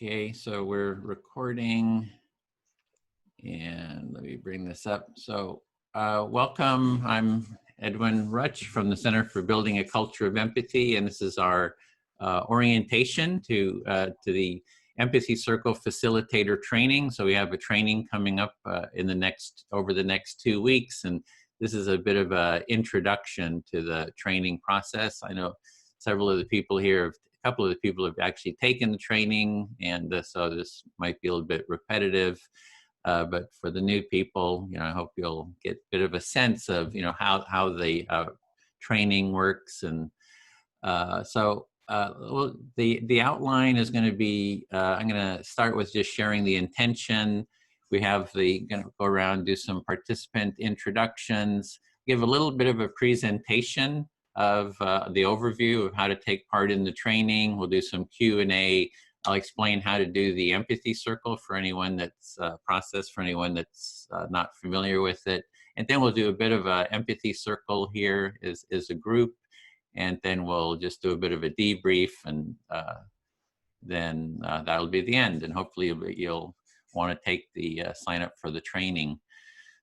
Okay, so we're recording, and let me bring this up. So welcome, I'm Edwin Rutch from the Center for Building a Culture of Empathy, and this is our orientation to the Empathy Circle Facilitator Training. So we have a training coming up over the next 2 weeks, and this is a bit of an introduction to the training process. I know several of the people here, a couple of the people have actually taken the training, and so this might be a little bit repetitive. But for the new people, I hope you'll get a bit of a sense of, how the training works. And well, the outline is going to be, I'm going to start with just sharing the intention. We have going to go around, do some participant introductions, give a little bit of a presentation of the overview of how to take part in the training. We'll do some Q&A. I'll explain how to do the empathy circle for anyone that's for anyone that's not familiar with it. And then we'll do a bit of a empathy circle here as a group. And then we'll just do a bit of a debrief, and then that'll be the end. And hopefully you'll want to take the sign up for the training.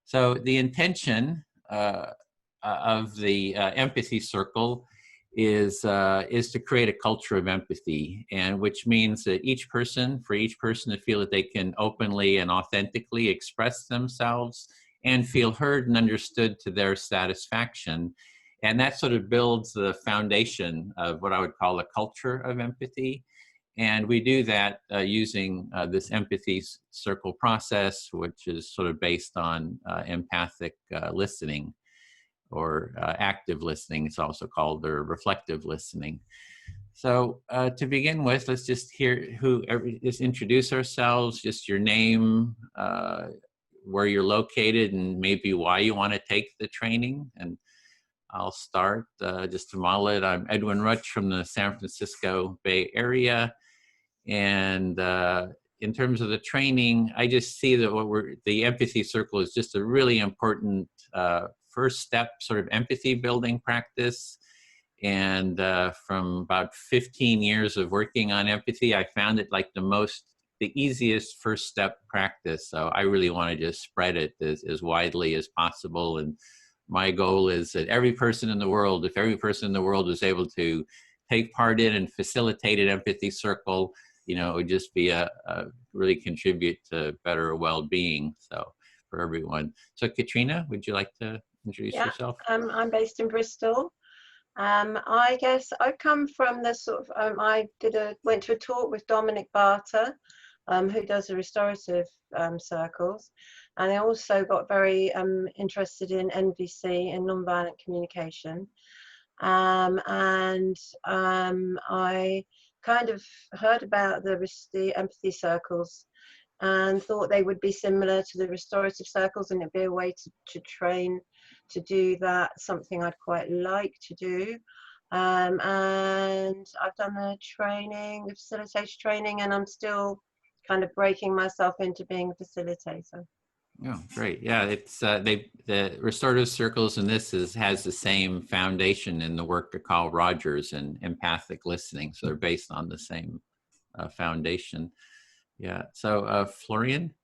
So the intention of the empathy circle is to create a culture of empathy, and which means that for each person to feel that they can openly and authentically express themselves and feel heard and understood to their satisfaction. And that sort of builds the foundation of what I would call a culture of empathy. And we do that using this empathy circle process, which is sort of based on empathic listening, or active listening, it's also called, or reflective listening. So to begin with, let's just just introduce ourselves, just your name, where you're located, and maybe why you want to take the training. And I'll start just to model it. I'm Edwin Rutch from the San Francisco Bay Area. And in terms of the training, I just see that the empathy circle is just a really important first step sort of empathy building practice. And from about 15 years of working on empathy, I found it like the easiest first step practice. So I really want to just spread it as widely as possible. And my goal is that if every person in the world is able to take part in and facilitate an empathy circle, it would just be really contribute to better well-being. So for everyone. So Katrina, would you like to introduce yourself? I'm based in Bristol. I guess I come from the sort of, I went to a talk with Dominic Barter, who does the restorative circles. And I also got very interested in NVC and nonviolent communication. I kind of heard about the empathy circles and thought they would be similar to the restorative circles, and it'd be a way to train to do that, something I'd quite like to do. And I've done the facilitator training, and I'm still kind of breaking myself into being a facilitator. Oh, great. Yeah, it's the restorative circles, and this has the same foundation in the work of Carl Rogers and empathic listening. So they're based on the same foundation. Yeah. So Florian.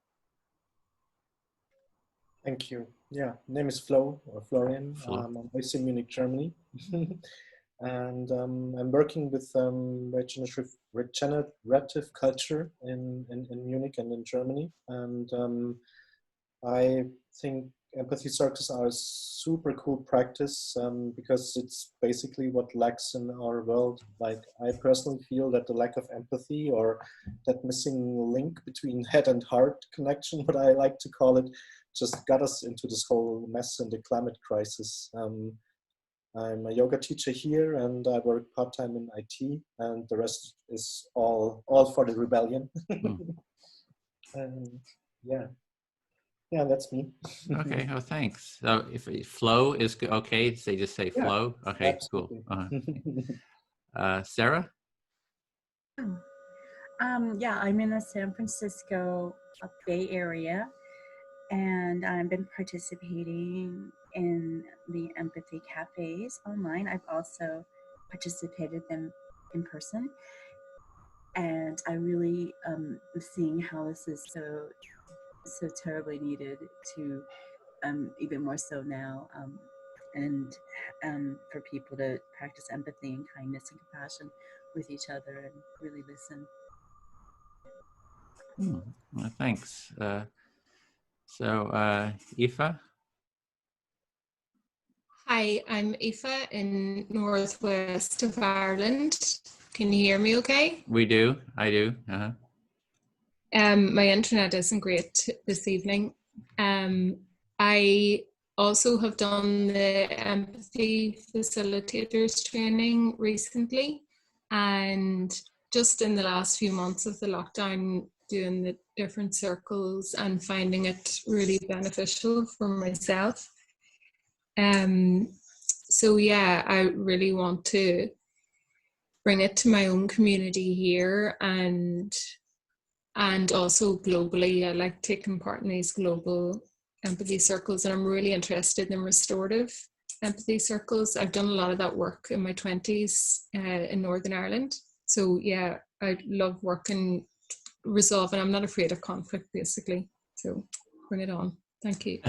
Thank you. Yeah, name is Florian. I'm based in Munich, Germany. And I'm working with regenerative culture in Munich and in Germany. And I think empathy circles are a super cool practice because it's basically what lacks in our world. Like, I personally feel that the lack of empathy, or that missing link between head and heart connection, what I like to call it, just got us into this whole mess in the climate crisis. I'm a yoga teacher here, and I work part-time in IT, and the rest is all for the rebellion. And yeah, that's me. Okay. Oh, thanks. So if flow is okay, so they just say flow. Okay, absolutely. Cool. Sarah? Yeah, I'm in the San Francisco Bay Area, and I've been participating in the empathy cafes online. I've also participated in person. And I really am seeing how this is so terribly needed to even more so now, and for people to practice empathy and kindness and compassion with each other and really listen. Well, thanks. So, Aoife? Hi, I'm Aoife in northwest of Ireland. Can you hear me okay? We do. I do. Uh-huh. My internet isn't great this evening. I also have done the Empathy Facilitators Training recently, and just in the last few months of the lockdown, doing the different circles and finding it really beneficial for myself. So yeah, I really want to bring it to my own community here and also globally. I like taking part in these global empathy circles, and I'm really interested in restorative empathy circles. I've done a lot of that work in my 20s in Northern Ireland. So yeah, I love working, resolving. I'm not afraid of conflict, basically. So bring it on. Thank you.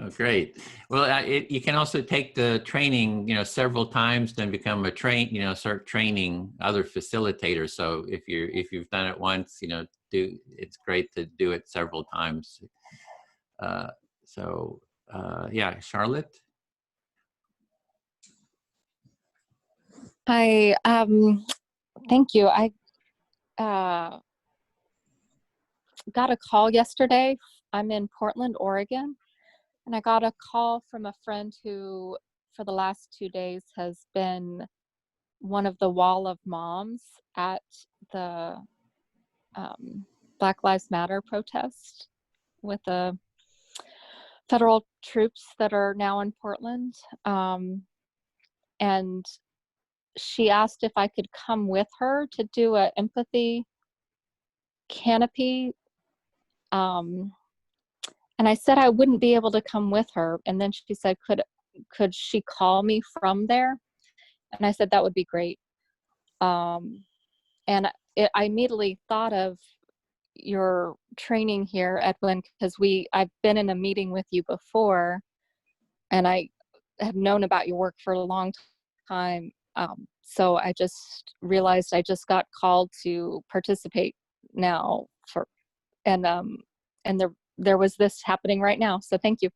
Oh, great. Well, you can also take the training, several times, then become a start training other facilitators. So if you've done it once, it's great to do it several times. Yeah, Charlotte. Hi, thank you. I got a call yesterday. I'm in Portland, Oregon, and I got a call from a friend who, for the last 2 days, has been one of the wall of moms at the Black Lives Matter protest with the federal troops that are now in Portland. And she asked if I could come with her to do an empathy canopy. And I said I wouldn't be able to come with her. And then she said, could she call me from there? And I said, that would be great. And I immediately thought of your training here, Edwin, because I've been in a meeting with you before, and I have known about your work for a long time. So I just realized I just got called to participate now and there was this happening right now. So thank you.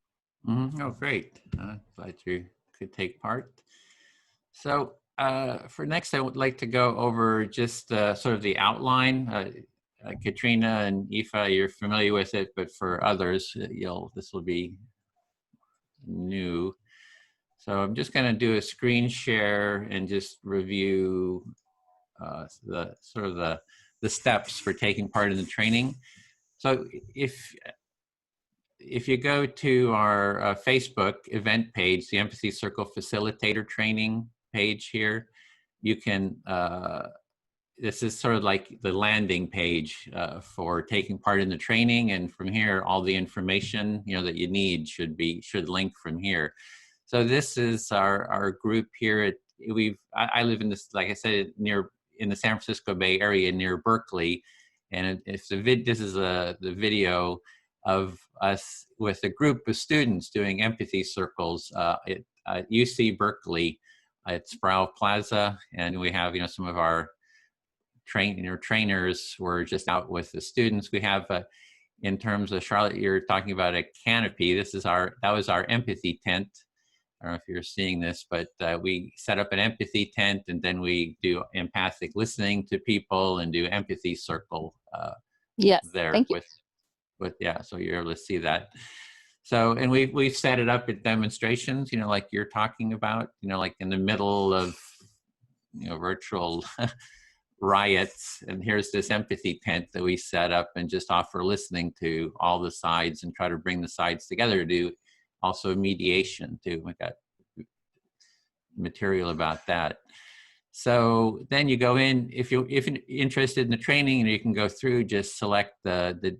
Mm-hmm. Oh, great. Glad you could take part. So for next, I would like to go over just sort of the outline. Katrina and Aoife, you're familiar with it, but for others, this will be new. So I'm just going to do a screen share and just review the steps for taking part in the training. So if you go to our Facebook event page, the Empathy Circle Facilitator Training page here, you can, this is sort of like the landing page for taking part in the training. And from here, all the information, that you need should link from here. So this is our group here. I live in this, like I said, in the San Francisco Bay Area near Berkeley. And this is the video of us with a group of students doing empathy circles at UC Berkeley at Sproul Plaza. And we have, some of our trainers were just out with the students. We have, in terms of Charlotte, you're talking about a canopy. That was our empathy tent. I don't know if you're seeing this, but we set up an empathy tent, and then we do empathic listening to people and do empathy circle Yes, there thank you. So you're able to see that. So, and we've set it up at demonstrations, like you're talking about, like in the middle of, virtual riots. And here's this empathy tent that we set up and just offer listening to all the sides and try to bring the sides together to do also mediation too. We got material about that. So then you go in, if you're interested in the training, and you can go through, just select the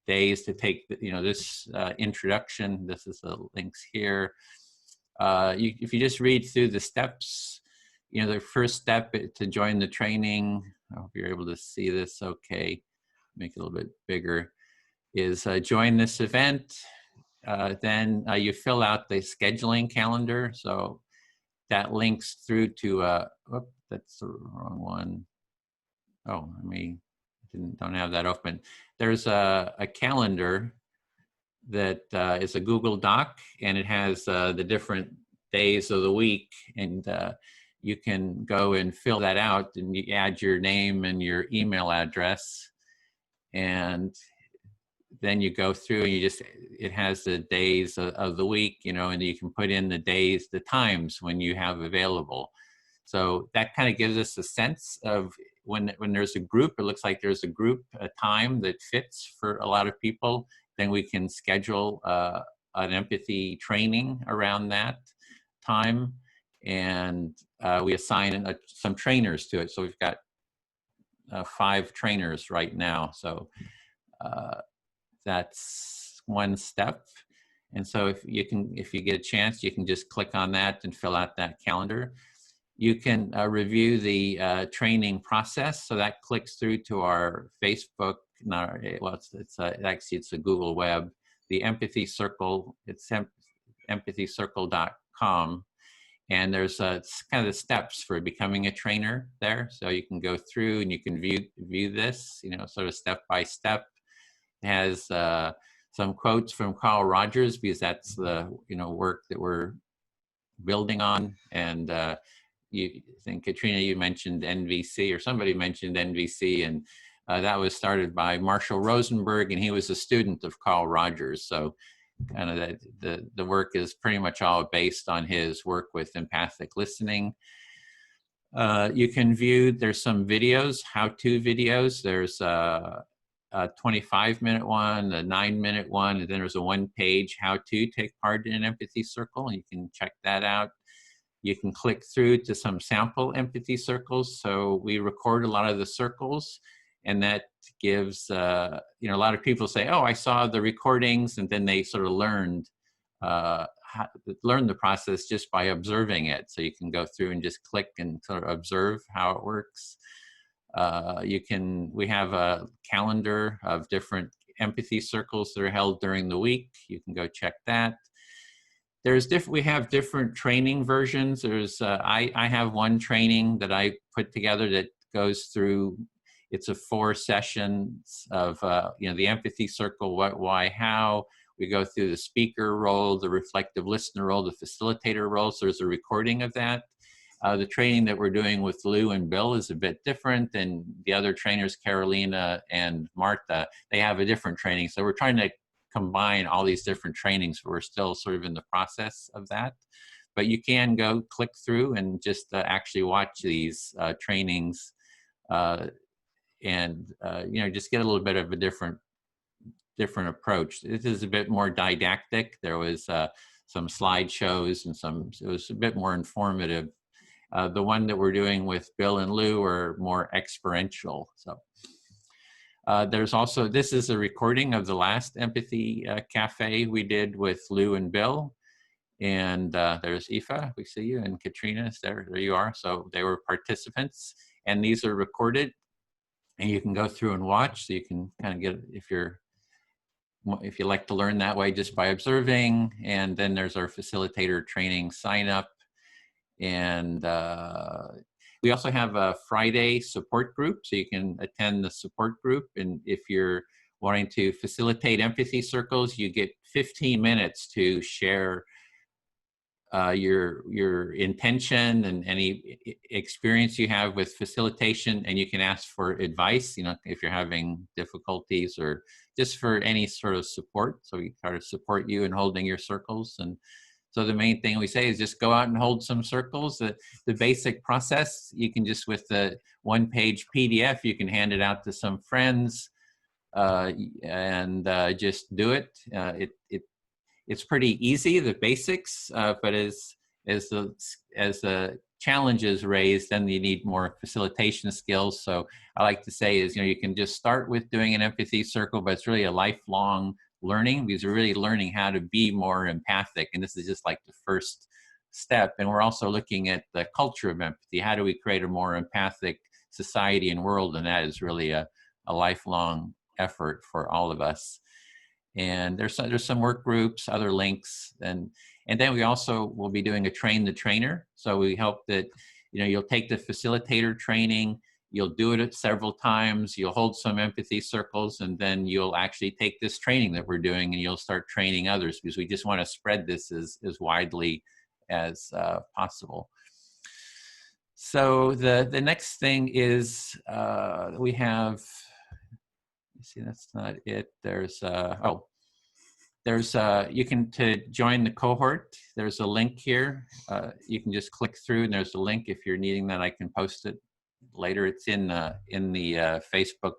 days to take, this introduction. This is the links here. If you just read through the steps, you know, the first step to join the training, I hope you're able to see this okay, make it a little bit bigger, is join this event. Then you fill out the scheduling calendar. So that links through to, whoop, that's the wrong one. Oh, don't have that open. There's a calendar that is a Google Doc, and it has the different days of the week, and you can go and fill that out, and you add your name and your email address, and then you go through and it has the days of the week, you know, and you can put in the days, the times when you have available. So that kind of gives us a sense of when there's a group, it looks like there's a time that fits for a lot of people, then we can schedule an empathy training around that time. And we assign some trainers to it. So we've got 5 trainers right now. So that's one step. And so if you get a chance, you can just click on that and fill out that calendar. You can review the training process. So that clicks through to our Facebook, it's a Google Web, the Empathy Circle, it's empathycircle.com. And there's kind of the steps for becoming a trainer there. So you can go through and you can view this, you know, sort of step by step. It has some quotes from Carl Rogers, because that's the, you know, work that we're building on. And I think, Katrina, you mentioned NVC, or somebody mentioned NVC, and that was started by Marshall Rosenberg, and he was a student of Carl Rogers. So kind of the work is pretty much all based on his work with empathic listening. You can view, there's some videos, how-to videos. There's a 25-minute one, a 9-minute one, and then there's a 1-page how to take part in an empathy circle, and you can check that out. You can click through to some sample empathy circles. So we record a lot of the circles, and that gives, you know, a lot of people say, oh, I saw the recordings, and then they sort of learn the process just by observing it. So you can go through and just click and sort of observe how it works. We have a calendar of different empathy circles that are held during the week. You can go check that. We have different training versions. I have one training that I put together that goes through, it's a 4 sessions of, you know, the empathy circle, what, why, how. We go through the speaker role, the reflective listener role, the facilitator role. So there's a recording of that. The training that we're doing with Lou and Bill is a bit different than the other trainers, Carolina and Martha. They have a different training. So we're trying to combine all these different trainings. We're still sort of in the process of that. But you can go click through and just actually watch these trainings and you know, just get a little bit of a different approach. This is a bit more didactic. There was some slideshows and it was a bit more informative. The one that we're doing with Bill and Lou are more experiential. So there's also, this is a recording of the last Empathy Cafe we did with Lou and Bill. And there's Aoife, we see you, and Katrina, there you are. So they were participants, and these are recorded, and you can go through and watch. So you can kind of get, if you like to learn that way, just by observing. And then there's our facilitator training sign up. And we also have a Friday support group, so you can attend the support group. And if you're wanting to facilitate empathy circles, you get 15 minutes to share your intention and any experience you have with facilitation, and you can ask for advice, you know, if you're having difficulties or just for any sort of support. So we try to support you in holding your circles. And so the main thing we say is just go out and hold some circles. The basic process, you can just, with the 1-page PDF, you can hand it out to some friends and just do it. It's pretty easy, the basics, but as the challenges raised, then you need more facilitation skills. So I like to say is, you know, you can just start with doing an empathy circle, but it's really a lifelong learning, because you're really learning how to be more empathic. And this is just like the first step. And we're also looking at the culture of empathy. How do we create a more empathic society and world? And that is really a lifelong effort for all of us. And there's some work groups, other links, and then we also will be doing a train the trainer. So we hope that, you know, you'll take the facilitator training, you'll do it several times, you'll hold some empathy circles, and then you'll actually take this training that we're doing and you'll start training others, because we just want to spread this as widely as possible. So the next thing is we have, see, that's not it. There's you can, to join the cohort, there's a link here. You can just click through and there's a link. If you're needing that, I can post it later. It's in the Facebook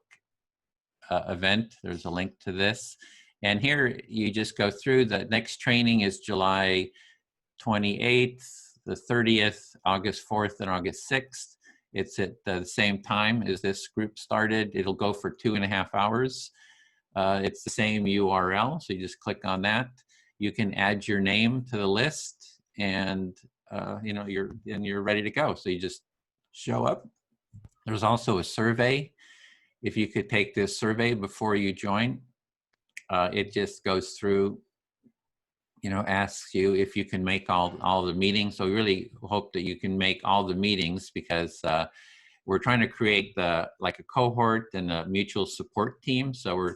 event. There's a link to this. And here you just go through. The next training is July 28th, the 30th, August 4th, and August 6th. It's at the same time as this group started. It'll go for 2.5 hours. It's the same URL, so you just click on that. You can add your name to the list, and you know, you're ready to go. So you just show up. There's also a survey. If you could take this survey before you join, it just goes through, you know, asks you if you can make all the meetings. So we really hope that you can make all the meetings, because we're trying to create like a cohort and a mutual support team. So we're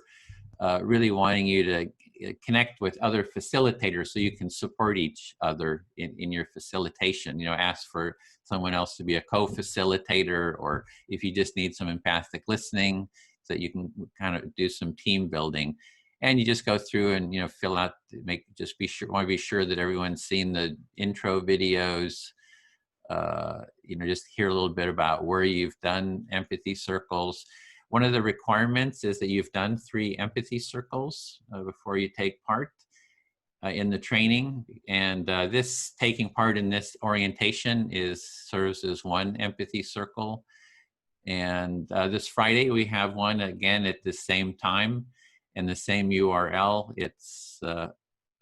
really wanting you to connect with other facilitators so you can support each other in your facilitation. You know, ask for someone else to be a co-facilitator, or if you just need some empathic listening, so that you can kind of do some team building. And you just go through and, you know, fill out, want to be sure that everyone's seen the intro videos, you know, just hear a little bit about where you've done empathy circles. One of the requirements is that you've done 3 empathy circles before you take part in the training. And this taking part in this orientation serves as 1 empathy circle. And this Friday we have one again at the same time and the same URL. It's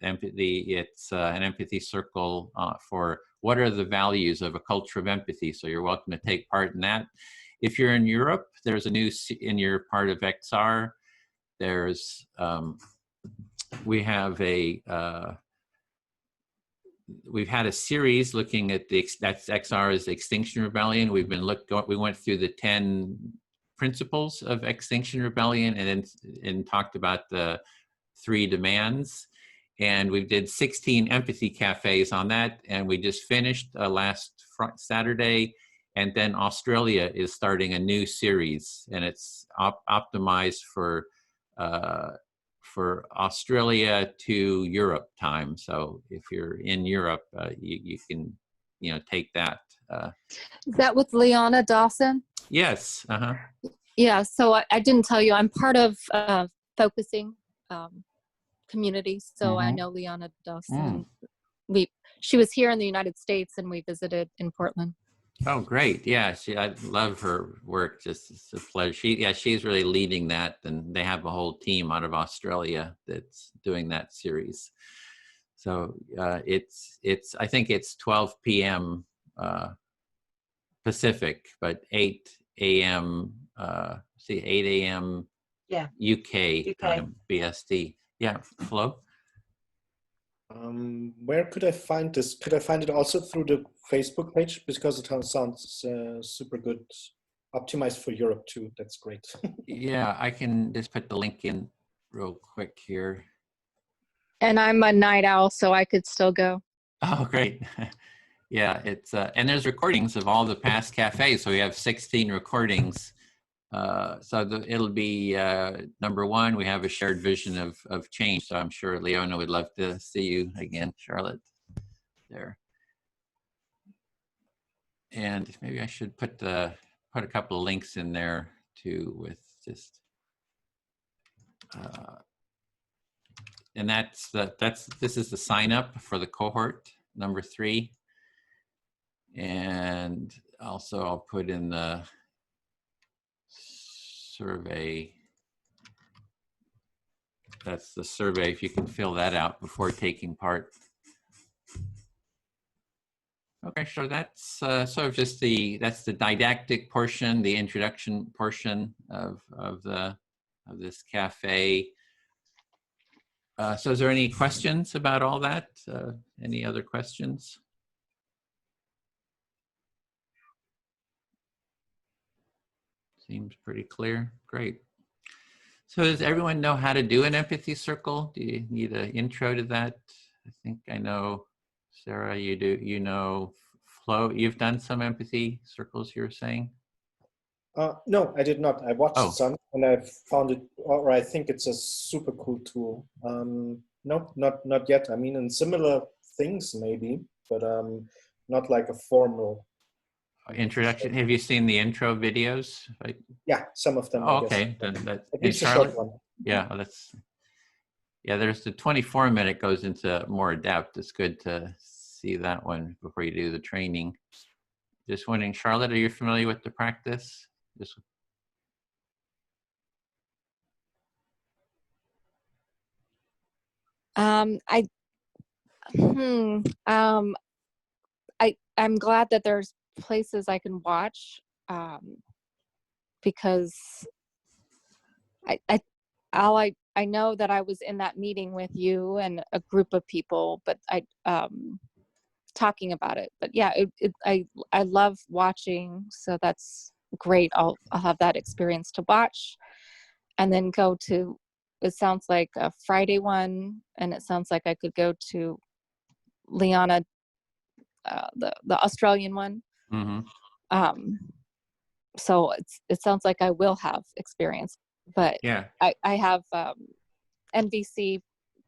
empathy. It's an empathy circle for what are the values of a culture of empathy. So you're welcome to take part in that. If you're in Europe, there's a new, in your part of XR, there's, we've had a series looking at that's XR is the Extinction Rebellion. We went through the 10 principles of Extinction Rebellion and talked about the 3 demands. And we did 16 empathy cafes on that. And we just finished last Saturday. And then Australia is starting a new series, and it's optimized for Australia to Europe time. So if you're in Europe, you can, you know, take that. Is that with Liana Dawson? Yes. Yeah. So I didn't tell you, I'm part of Focusing community. So I know Liana Dawson. She was here in the United States, and we visited in Portland. Oh, great. Yeah, I love her work. Just, it's a pleasure. She's really leading that, and they have a whole team out of Australia that's doing that series. So I think it's 12 p.m. Pacific, but 8 a.m. 8 a.m. UK time, BST. Yeah, Flo? Where could I find this? Could I find it also through the Facebook page? Because it sounds super good. Optimized for Europe too. That's great. Yeah, I can just put the link in real quick here. And I'm a night owl, so I could still go. Oh, great. Yeah, it's and there's recordings of all the past cafes. So we have 16 recordings. It'll be number 1. We have a shared vision of change. So I'm sure Leona would love to see you again, Charlotte. There. And maybe I should put a couple of links in there too, with just. And this is the sign up for the cohort number 3. And also I'll put in the survey. That's the survey, if you can fill that out before taking part. Okay, so that's sort of just that's the didactic portion, the introduction portion of this cafe. So is there any questions about all that? Any other questions? Seems pretty clear. Great. So does everyone know how to do an empathy circle? Do you need an intro to that? I think I know, Sarah, you do. You know, Flo, you've done some empathy circles, you're saying? No, I did not. I watched Oh. some and I found it, or I think it's a super cool tool. No, not yet. I mean, in similar things maybe, but not like a formal Introduction. Have you seen the intro videos? Yeah, some of them. Oh, I guess. okay. Then that, At and least a short Charlotte, one. yeah, there's the 24-minute goes into more depth. It's good to see that one before you do the training. Just wondering, Charlotte, are you familiar with the practice? Just I'm glad that there's places I can watch, because I know that I was in that meeting with you and a group of people, but talking about it. But yeah, I love watching, so that's great. I'll have that experience to watch, and then go to. It sounds like a Friday one, and it sounds like I could go to Liana, the Australian one. mm-hmm. So it sounds like I will have experience, but Yeah. I have NVC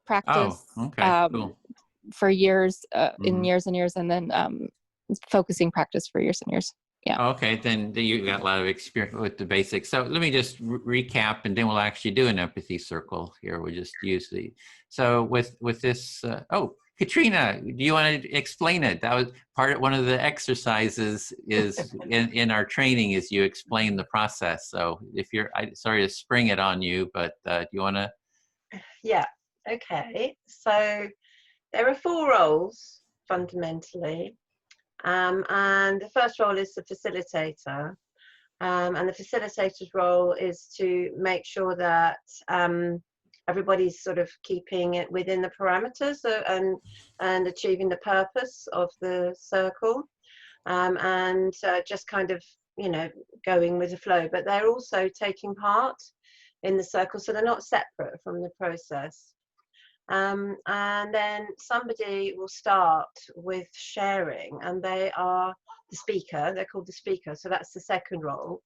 practice okay, cool. for years, in Mm-hmm. years and years, and then focusing practice for years and years. Yeah. Okay, then you got a lot of experience with the basics. So let me just recap, and then we'll actually do an empathy circle here. We'll just use so with this. Oh, Katrina, do you want to explain it? That was one of the exercises is in our training is you explain the process. So if sorry to spring it on you, but do you want to? Yeah. Okay. So there are 4 roles fundamentally. And the first role is the facilitator. And the facilitator's role is to make sure that everybody's sort of keeping it within the parameters and achieving the purpose of the circle, and just kind of, going with the flow. But they're also taking part in the circle, so they're not separate from the process. And then somebody will start with sharing, and they are the speaker. They're called the speaker, so that's the second role.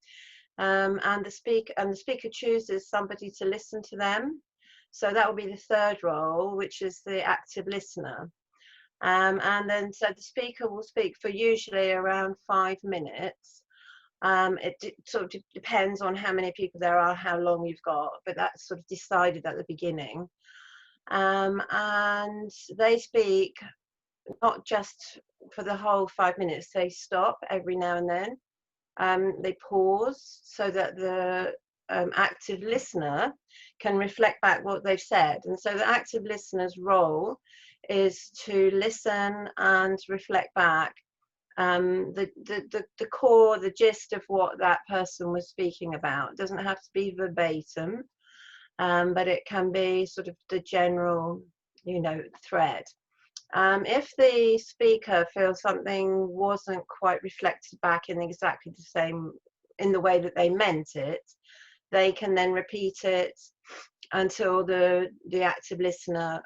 And the speaker chooses somebody to listen to them, so that will be the third role, which is the active listener. And then so the speaker will speak for usually around 5 minutes. It sort of depends on how many people there are, how long you've got, but that's sort of decided at the beginning. And they speak not just for the whole 5 minutes. They stop every now and then. They pause so that the active listener can reflect back what they've said. And so the active listener's role is to listen and reflect back the core, the gist of what that person was speaking about. It doesn't have to be verbatim. But it can be sort of the general, thread. If the speaker feels something wasn't quite reflected back in exactly the same, in the way that they meant it, they can then repeat it until the active listener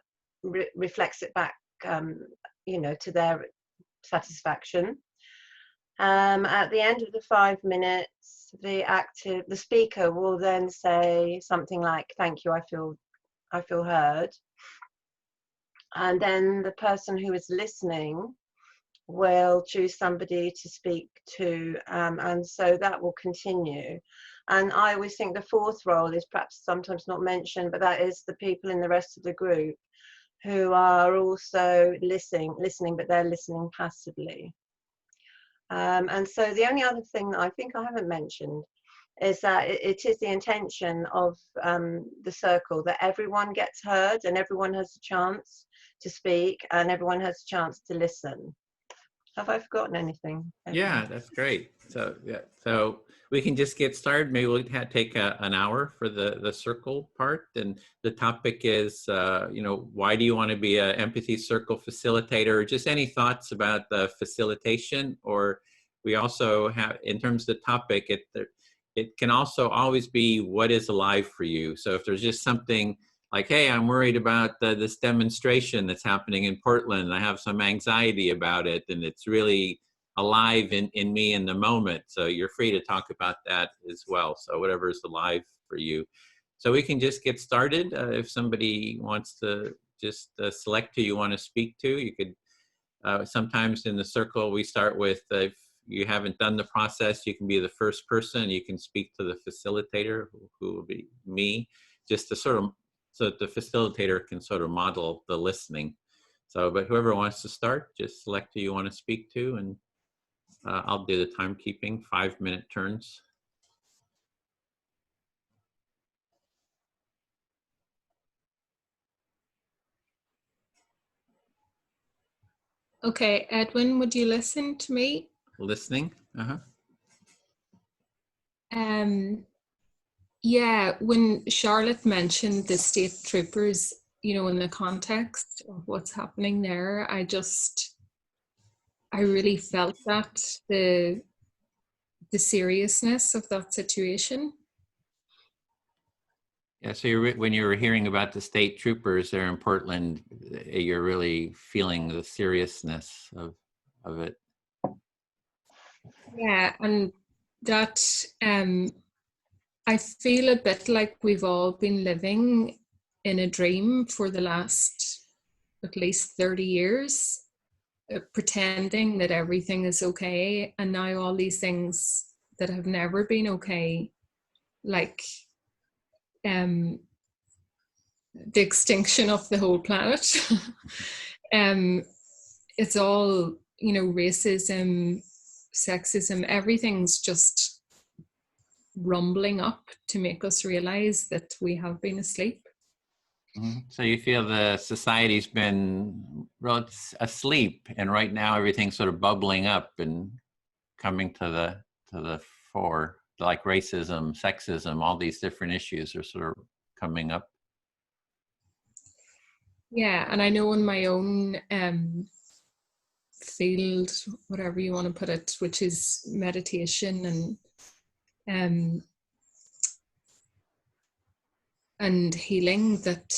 reflects it back, to their satisfaction. At the end of the 5 minutes, the speaker will then say something like, "Thank you, I feel heard." And then the person who is listening will choose somebody to speak to, and so that will continue. And I always think the fourth role is perhaps sometimes not mentioned, but that is the people in the rest of the group who are also listening, but they're listening passively. And so the only other thing that I think I haven't mentioned is that it is the intention of the circle that everyone gets heard and everyone has a chance to speak and everyone has a chance to listen. Have I forgotten anything? Yeah, that's great. So yeah, so we can just get started. Maybe we'll take an hour for the circle part. And the topic is, why do you want to be an empathy circle facilitator? Or just any thoughts about the facilitation? Or we also have, in terms of the topic, it can also always be what is alive for you. So if there's just something like, hey, I'm worried about this demonstration that's happening in Portland. I have some anxiety about it, and it's really alive in me in the moment. So you're free to talk about that as well. So whatever is alive for you. So we can just get started. If somebody wants to just select who you want to speak to, you could, sometimes in the circle, we start with, if you haven't done the process, you can be the first person. You can speak to the facilitator, who will be me, just to sort of, so that the facilitator can sort of model the listening. So, but whoever wants to start, just select who you want to speak to, and I'll do the timekeeping, 5-minute turns. Okay, Edwin, would you listen to me? Listening. Yeah, when Charlotte mentioned the state troopers, in the context of what's happening there, I really felt that the seriousness of that situation. Yeah, so when you were hearing about the state troopers there in Portland, you're really feeling the seriousness of it. Yeah, and that I feel a bit like we've all been living in a dream for the last at least 30 years, pretending that everything is okay, and now all these things that have never been okay, like the extinction of the whole planet. It's all, racism, sexism, everything's just rumbling up to make us realize that we have been asleep. So you feel the society's been asleep, and right now everything's sort of bubbling up and coming to the fore, like racism, sexism, all these different issues are sort of coming up. Yeah, and I know in my own field, whatever you want to put it, which is meditation and healing, that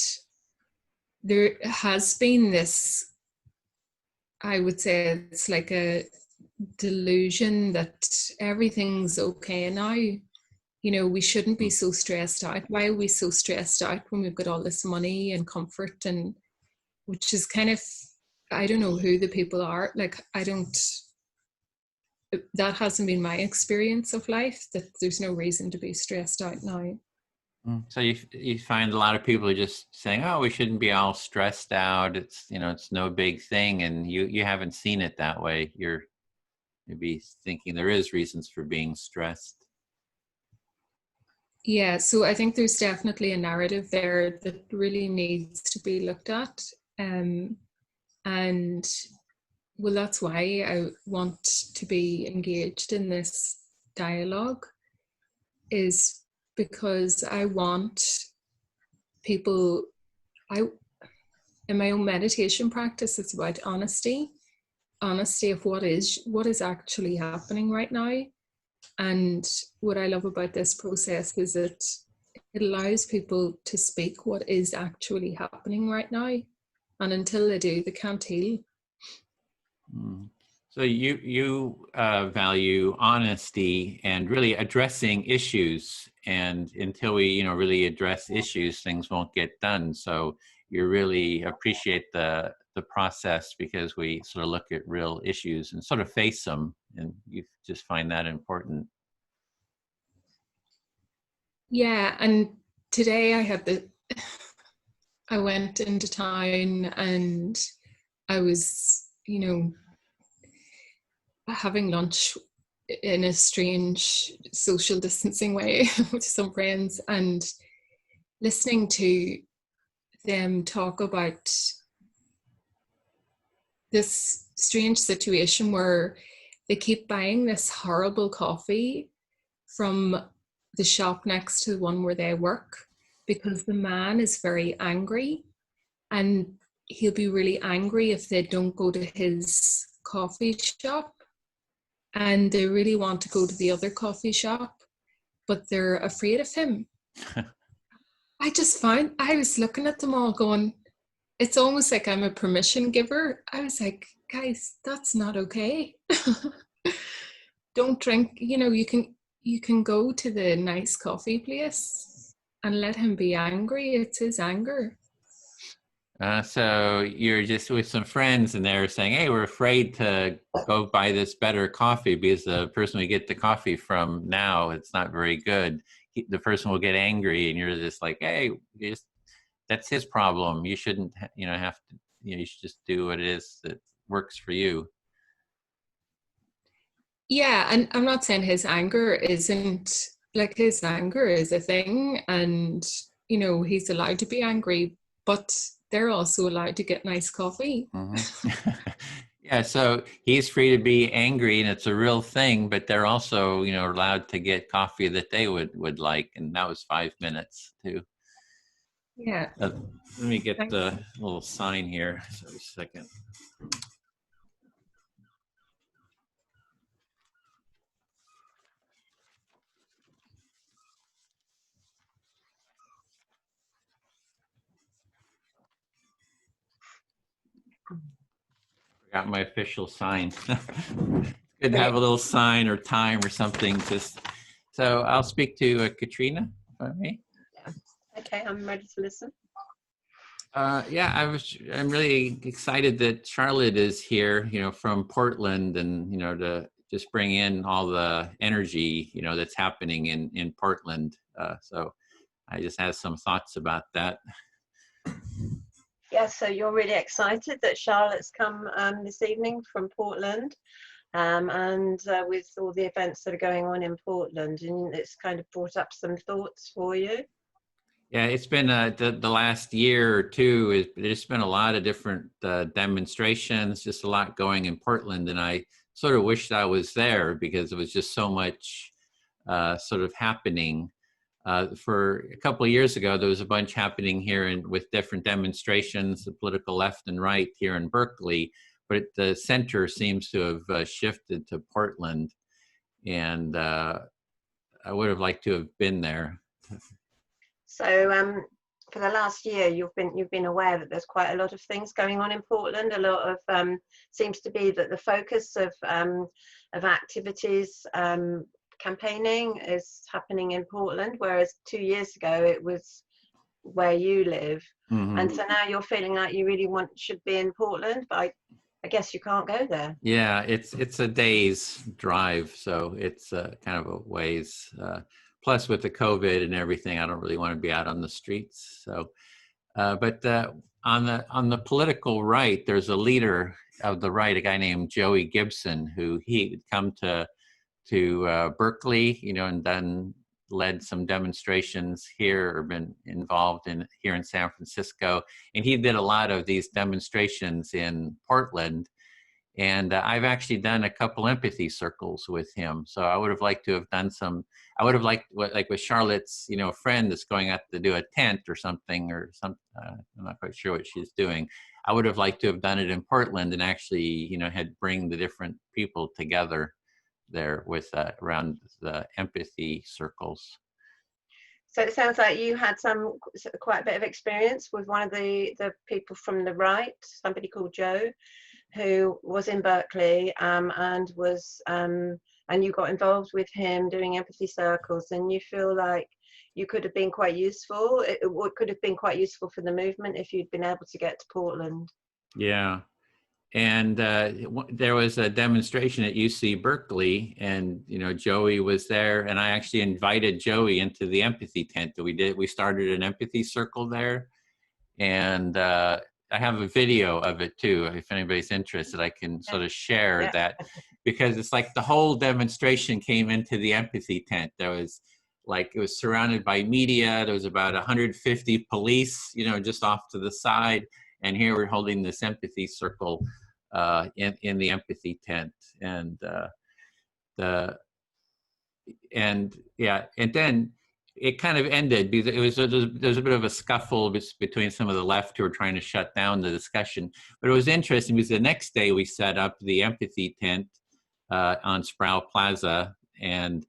there has been this, I would say it's like a delusion that everything's okay now. We shouldn't be so stressed out. Why are we so stressed out when we've got all this money and comfort, and which is kind of, I don't know who the people are. Like, that hasn't been my experience of life, that there's no reason to be stressed out now. So you find a lot of people are just saying, oh, we shouldn't be all stressed out. It's, it's no big thing. And you haven't seen it that way. You're maybe thinking there is reasons for being stressed. Yeah, so I think there's definitely a narrative there that really needs to be looked at. And well, that's why I want to be engaged in this dialogue, is because I want people, in my own meditation practice, it's about honesty of what is actually happening right now. And what I love about this process is that it allows people to speak what is actually happening right now. And until they do, they can't heal. So you value honesty and really addressing issues. And until we, really address issues, things won't get done. So you really appreciate the process, because we sort of look at real issues and sort of face them, and you just find that important. Yeah, and today I went into town and I was, having lunch in a strange social distancing way with some friends, and listening to them talk about this strange situation where they keep buying this horrible coffee from the shop next to the one where they work, because the man is very angry, and he'll be really angry if they don't go to his coffee shop, and they really want to go to the other coffee shop, but they're afraid of him. I was looking at them all going, it's almost like I'm a permission giver. I was like, guys, that's not okay. Don't drink, you can go to the nice coffee place and let him be angry. It's his anger. So you're just with some friends and they're saying, hey, we're afraid to go buy this better coffee because the person we get the coffee from now, it's not very good. The person will get angry, and you're just like, hey, that's his problem. You shouldn't, have to, you should just do what it is that works for you. Yeah, and I'm not saying his anger isn't, like, his anger is a thing, and, he's allowed to be angry, but they're also allowed to get nice coffee. Mm-hmm. Yeah, so he's free to be angry, and it's a real thing, but they're also, allowed to get coffee that they would like, and that was 5 minutes too. Yeah. Let me get the little sign here. So a second. Forgot my official sign. Good to have a little sign or time or something. So I'll speak to Katrina, if I may. Yeah. Okay, I'm ready to listen. Yeah, I'm really excited that Charlotte is here, from Portland, and to just bring in all the energy, that's happening in Portland. So I just have some thoughts about that. Yeah, so you're really excited that Charlotte's come this evening from Portland, and with all the events that are going on in Portland, and it's kind of brought up some thoughts for you. Yeah, it's been the last year or two, there's been a lot of different demonstrations, just a lot going in Portland, and I sort of wished I was there because it was just so much sort of happening. For a couple of years ago, there was a bunch happening here with different demonstrations, the political left and right here in Berkeley, but the center seems to have shifted to Portland, and I would have liked to have been there. So for the last year, you've been aware that there's quite a lot of things going on in Portland. A lot of seems to be that the focus of activities, campaigning is happening in Portland, whereas 2 years ago it was where you live. Mm-hmm. And so now you're feeling like you really should be in Portland, but I guess you can't go there. Yeah, it's a day's drive, so it's kind of a ways. Plus, with the COVID and everything, I don't really want to be out on the streets. So, but on the political right, there's a leader of the right, a guy named Joey Gibson, who he come to Berkeley, and then led some demonstrations here, or been involved here in San Francisco, and he did a lot of these demonstrations in Portland. And I've actually done a couple empathy circles with him. So I would have liked to have done some. I would have liked, like with Charlotte's, friend that's going out to do a tent or something, I'm not quite sure what she's doing. I would have liked to have done it in Portland and actually, had bring the different people together there with around the empathy circles. So it sounds like you had quite a bit of experience with one of the people from the right, somebody called Joe, who was in Berkeley, and you got involved with him doing empathy circles, and you feel like you could have been quite useful. It could have been quite useful for the movement if you'd been able to get to Portland. Yeah. And there was a demonstration at UC Berkeley, and Joey was there, and I actually invited Joey into the empathy tent that we did. We started an empathy circle there, and I have a video of it too. If anybody's interested, I can sort of share that, because it's like the whole demonstration came into the empathy tent. There was it was surrounded by media. There was about 150 police, just off to the side. And here we're holding this empathy circle in the empathy tent, and then it kind of ended because there was a bit of a scuffle between some of the left who were trying to shut down the discussion. But it was interesting because the next day we set up the empathy tent on Sproul Plaza, and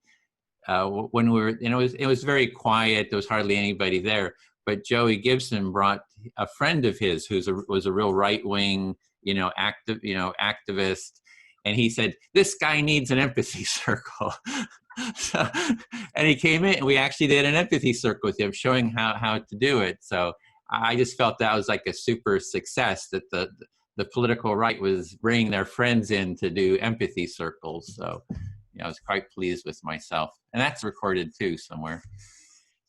when we were, it was very quiet. There was hardly anybody there. But Joey Gibson brought a friend of his was a real right-wing, activist, and he said, "This guy needs an empathy circle." So, and he came in, and we actually did an empathy circle with him, showing how to do it. So I just felt that was like a super success, that the political right was bringing their friends in to do empathy circles. So I was quite pleased with myself, and that's recorded too somewhere.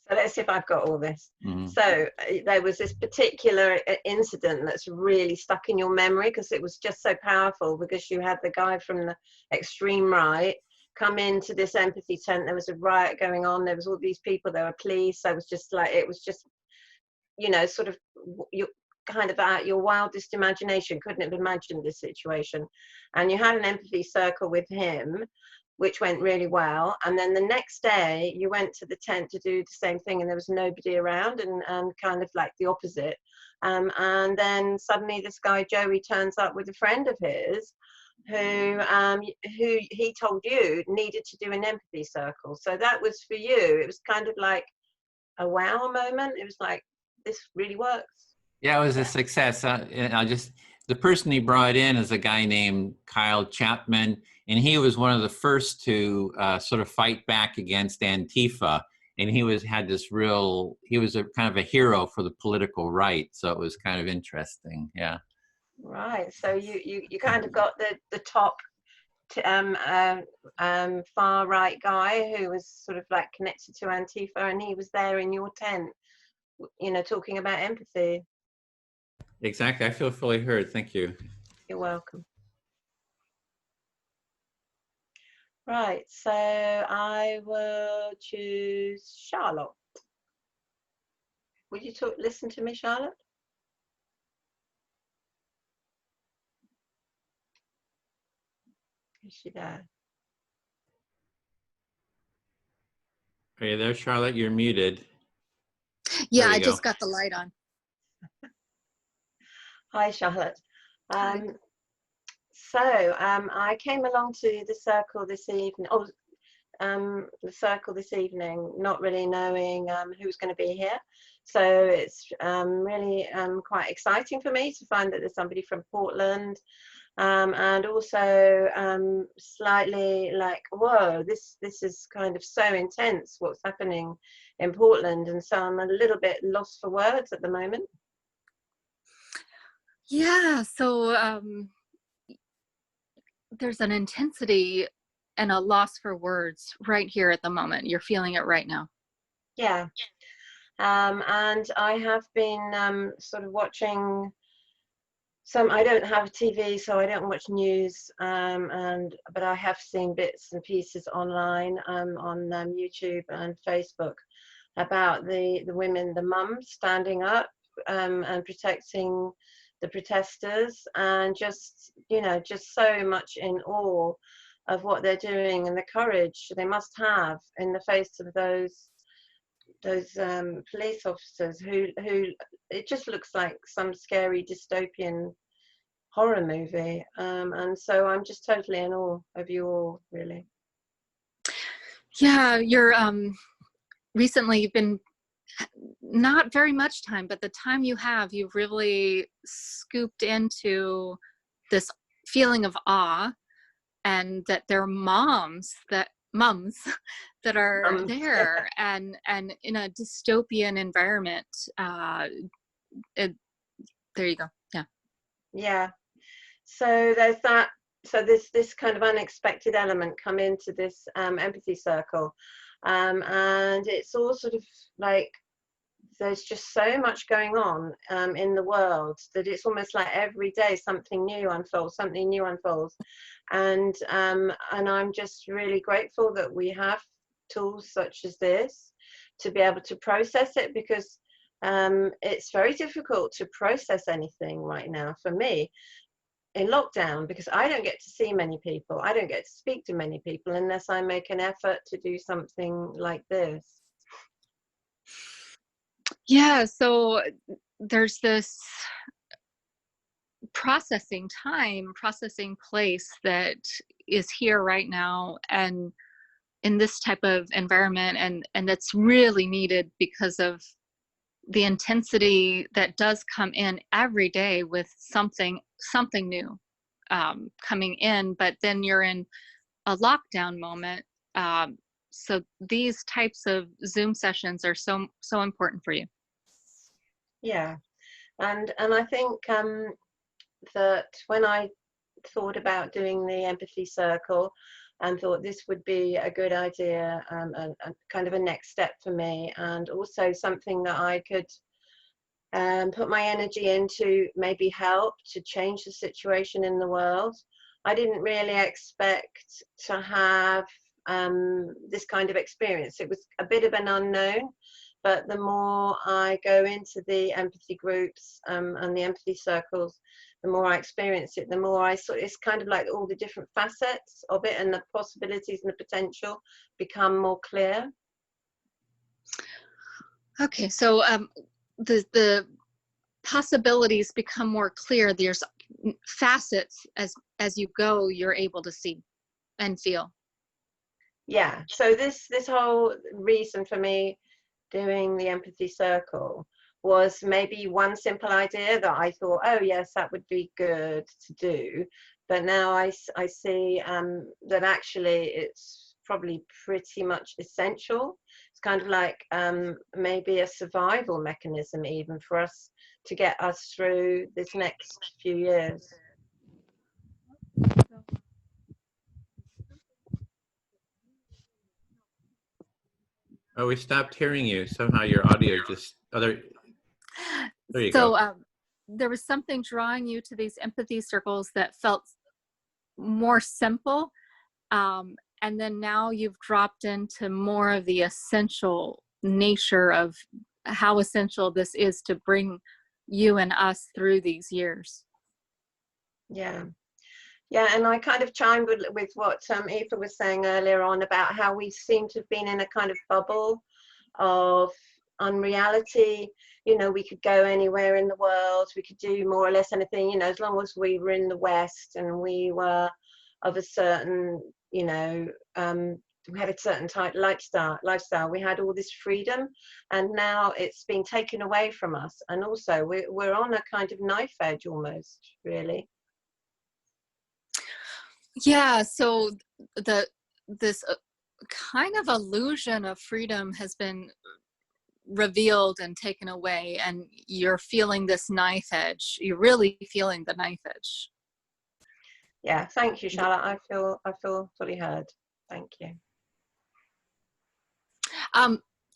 So let's see if I've got all this. Mm-hmm. So there was this particular incident that's really stuck in your memory because it was just so powerful, because you had the guy from the extreme right come into this empathy tent. There was a riot going on. There was all these people. There were police. So it was just sort of, you kind of out your wildest imagination couldn't have imagined this situation. And you had an empathy circle with him, which went really well. And then the next day you went to the tent to do the same thing, and there was nobody around, and kind of like the opposite. And then suddenly this guy Joey turns up with a friend of his who he told you needed to do an empathy circle. So that was for you, it was kind of like a wow moment. It was like, this really works. Yeah, it was a success. The person he brought in is a guy named Kyle Chapman, and he was one of the first to sort of fight back against Antifa. And he was a kind of a hero for the political right. So it was kind of interesting. Yeah. Right. So you kind of got the top far right guy who was sort of like connected to Antifa, and he was there in your tent, talking about empathy. Exactly. I feel fully heard. Thank you. You're welcome. Right, so I will choose Charlotte. Would you listen to me, Charlotte? Is she there? Are you there, Charlotte? You're muted. Yeah, I just got the light on. Hi, Charlotte. Hi. So I came along to the circle this evening. Not really knowing who's going to be here. So it's really quite exciting for me to find that there's somebody from Portland, and also slightly like, whoa, this is kind of so intense what's happening in Portland, and so I'm a little bit lost for words at the moment. Yeah, so there's an intensity and a loss for words right here at the moment. You're feeling it right now. Yeah. And I have been sort of watching I don't have TV, so I don't watch news, but I have seen bits and pieces online on YouTube and Facebook about the women, the mums standing up and protecting the protesters, and just so much in awe of what they're doing and the courage they must have in the face of those police officers who it just looks like some scary dystopian horror movie, and so I'm just totally in awe of you all, really. Yeah, you're recently you've been not very much time, but the time you have, you've really scooped into this feeling of awe, and that there are mums that are there, and in a dystopian environment. There you go. Yeah. So there's that. So this kind of unexpected element come into this empathy circle, and it's all sort of like, there's just so much going on in the world that it's almost like every day something new unfolds, and I'm just really grateful that we have tools such as this to be able to process it, because it's very difficult to process anything right now for me. in lockdown, because I don't get to see many people. I don't get to speak to many people unless I make an effort to do something like this. Yeah, so there's this processing time, processing place that is here right now, and in this type of environment, and that's really needed because of the intensity that does come in every day with something new coming in, but then you're in a lockdown moment. So these types of Zoom sessions are so important for you. Yeah, and I think that when I thought about doing the empathy circle and thought this would be a good idea, and kind of a next step for me, and also something that I could put my energy into, maybe help to change the situation in the world. I didn't really expect to have this kind of experience. It was a bit of an unknown, but the more I go into the empathy groups and the empathy circles, the more I experience it, the more it's kind of like all the different facets of it, and the possibilities and the potential become more clear. Okay, so the possibilities become more clear. There's facets as you go, you're able to see and feel. Yeah, so this whole reason for me doing the empathy circle was maybe one simple idea that I thought, oh yes, that would be good to do, but now I see that actually it's probably pretty much essential. It's kind of like maybe a survival mechanism even for us to get us through this next few years. Oh, we stopped hearing you. Somehow your audio just there you go. So there was something drawing you to these empathy circles that felt more simple, and then now you've dropped into more of the essential nature of how essential this is to bring you and us through these years. Yeah, and I kind of chimed with what Aoife was saying earlier on about how we seem to have been in a kind of bubble of unreality. You know, we could go anywhere in the world, we could do more or less anything, you know, as long as we were in the West and we were of a certain, you know, we had a certain type lifestyle. We had all this freedom, and now it's been taken away from us. And also we're on a kind of knife edge almost, really. Yeah, so this kind of illusion of freedom has been revealed and taken away, and you're feeling this knife edge. You're really feeling the knife edge. Yeah, thank you, Charlotte. I feel fully heard. Thank you.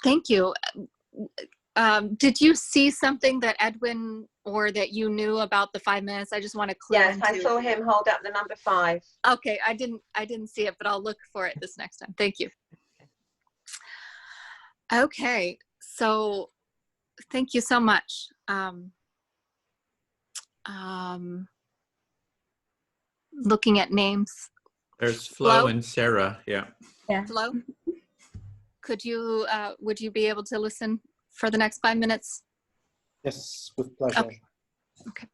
Thank you. Did you see something that Edwin or that you knew about the 5 minutes? I just want to clear. Yes, I saw him hold up the number 5. Okay, I didn't see it, but I'll look for it this next time. Thank you. Okay, so thank you so much. Looking at names. There's Flo and Sarah. Yeah. Flo, could you would you be able to listen for the next 5 minutes? Yes, with pleasure. Okay.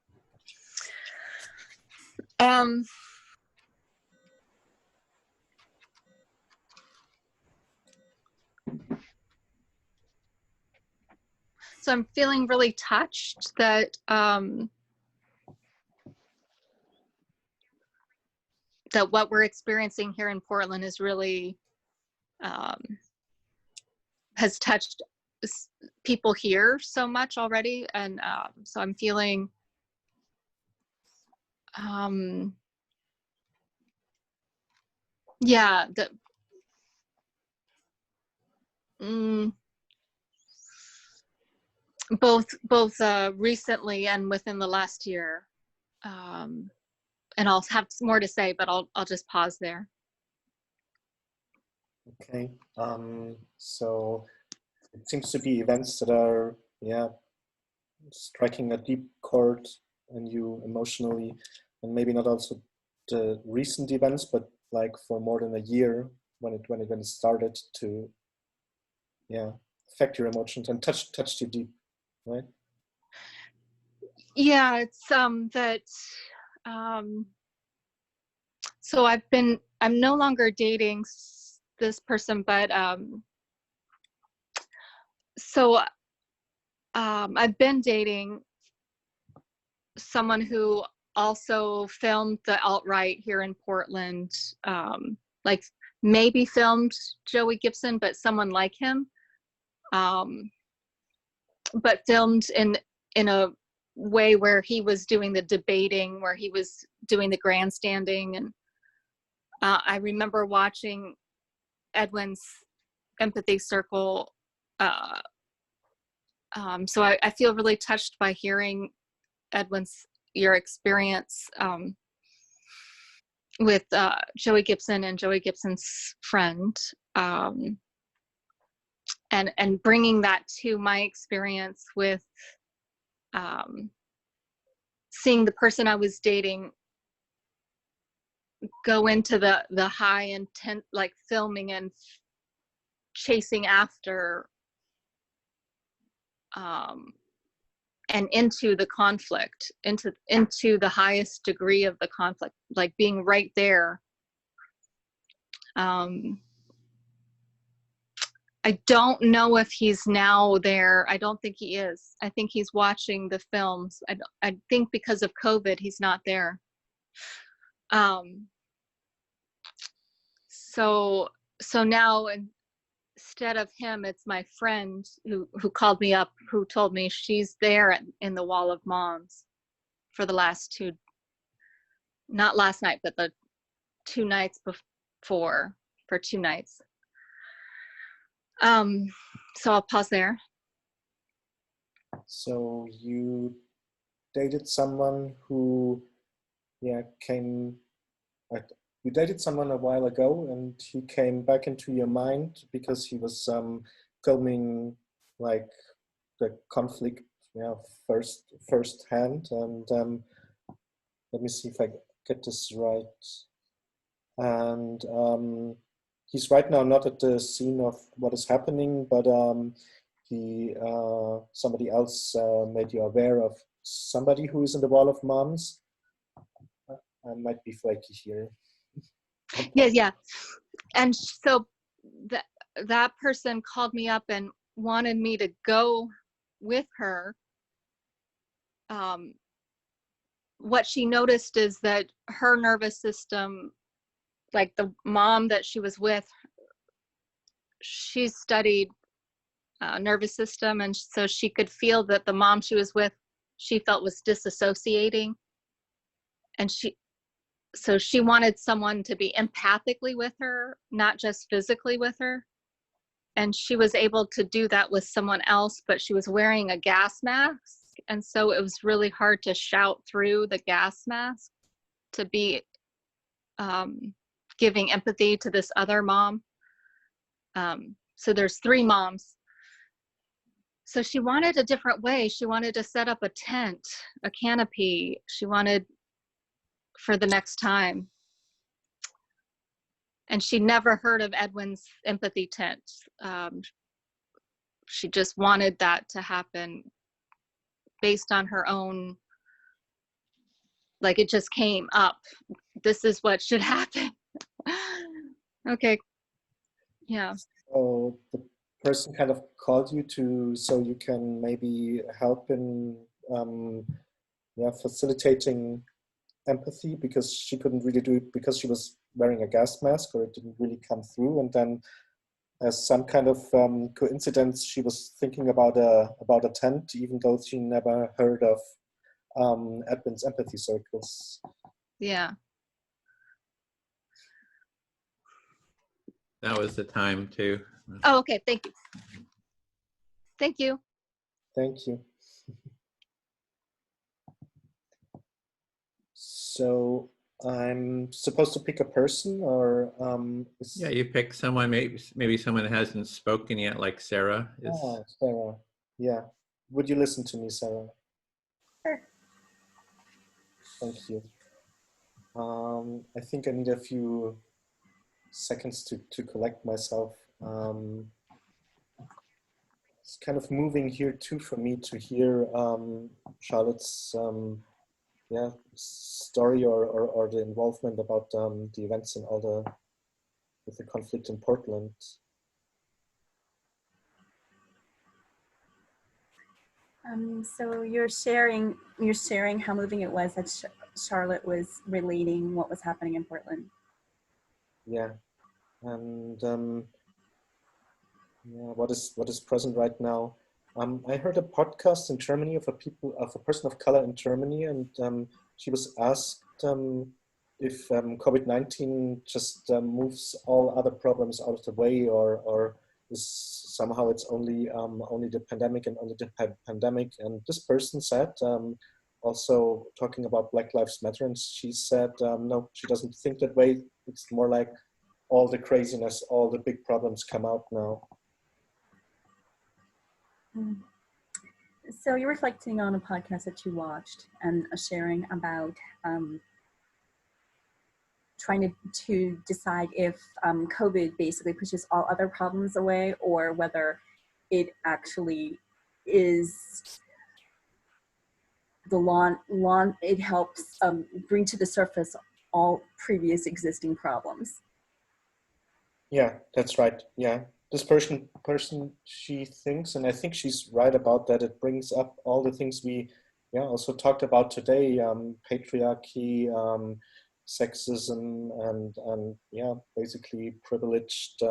So I'm feeling really touched that that what we're experiencing here in Portland is really has touched people here so much already, and so I'm feeling yeah, that both recently and within the last year, and I'll have more to say, but I'll just pause there. Okay, so it seems to be events that are, yeah, striking a deep chord in you emotionally. and maybe not also the recent events, but like for more than a year when it started to, yeah, affect your emotions and touched you deep, right? Yeah, it's that so I'm no longer dating this person, but so I've been dating someone who also filmed the alt-right here in Portland, like maybe filmed Joey Gibson, but someone like him, but filmed in a way where he was doing the debating, where he was doing the grandstanding. And I remember watching Edwin's Empathy Circle. So I feel really touched by hearing your experience with Joey Gibson and Joey Gibson's friend, and bringing that to my experience with seeing the person I was dating go into the high intent, like filming and chasing after and into the conflict, into the highest degree of the conflict, like being right there. I don't know if he's now there. I don't think he is. I think he's watching the films. I think because of COVID, he's not there. So now instead of him, it's my friend who called me up, who told me she's there in the Wall of Moms for the last two, not last night, but the 2 nights before, for 2 nights. So I'll pause there. So you dated someone who, yeah, you dated someone a while ago, and he came back into your mind because he was filming like the conflict, yeah, first hand. And let me see if I get this right. And he's right now not at the scene of what is happening, but somebody else made you aware of somebody who is in the Wall of Moms. I might be flaky here. Yeah. And so that person called me up and wanted me to go with her. What she noticed is that her nervous system, like the mom that she was with, she studied nervous system, and so she could feel that the mom she was with, she felt was disassociating, and she wanted someone to be empathically with her, not just physically with her. And she was able to do that with someone else, but she was wearing a gas mask, and so it was really hard to shout through the gas mask to be giving empathy to this other mom. So there's 3 moms. So she wanted a different way. She wanted to set up a tent, a canopy. She wanted for the next time. And she never heard of Edwin's empathy tent. She just wanted that to happen based on her own, like it just came up. This is what should happen. Okay. Yeah. So the person kind of called you so you can maybe help in facilitating empathy, because she couldn't really do it because she was wearing a gas mask, or it didn't really come through. And then as some kind of coincidence, she was thinking about a tent, even though she never heard of Edwin's empathy circles. Yeah. That was the time too. Oh, okay. Thank you. Thank you. Thank you. So I'm supposed to pick a person, or yeah, you pick someone, maybe someone that hasn't spoken yet, like Sarah is. Oh, Sarah. Yeah. Would you listen to me, Sarah? Sure. Thank you. I think I need a few seconds to collect myself. It's kind of moving here too for me to hear Charlotte's story or the involvement about the events and all with the conflict in Portland. So you're sharing how moving it was that Charlotte was relating what was happening in Portland. Yeah, and what is present right now. I heard a podcast in Germany of a person of color in Germany, and she was asked if COVID-19 just moves all other problems out of the way, or is somehow it's only the pandemic and only the pandemic. And this person said, also talking about Black Lives Matter, and she said, no, she doesn't think that way. It's more like all the craziness, all the big problems come out now. So you're reflecting on a podcast that you watched and sharing about trying to decide if COVID basically pushes all other problems away, or whether it actually is it helps bring to the surface all previous existing problems. Yeah, that's right. Yeah, this person, she thinks, and I think she's right about that. It brings up all the things we, also talked about today: patriarchy, sexism, and basically privileged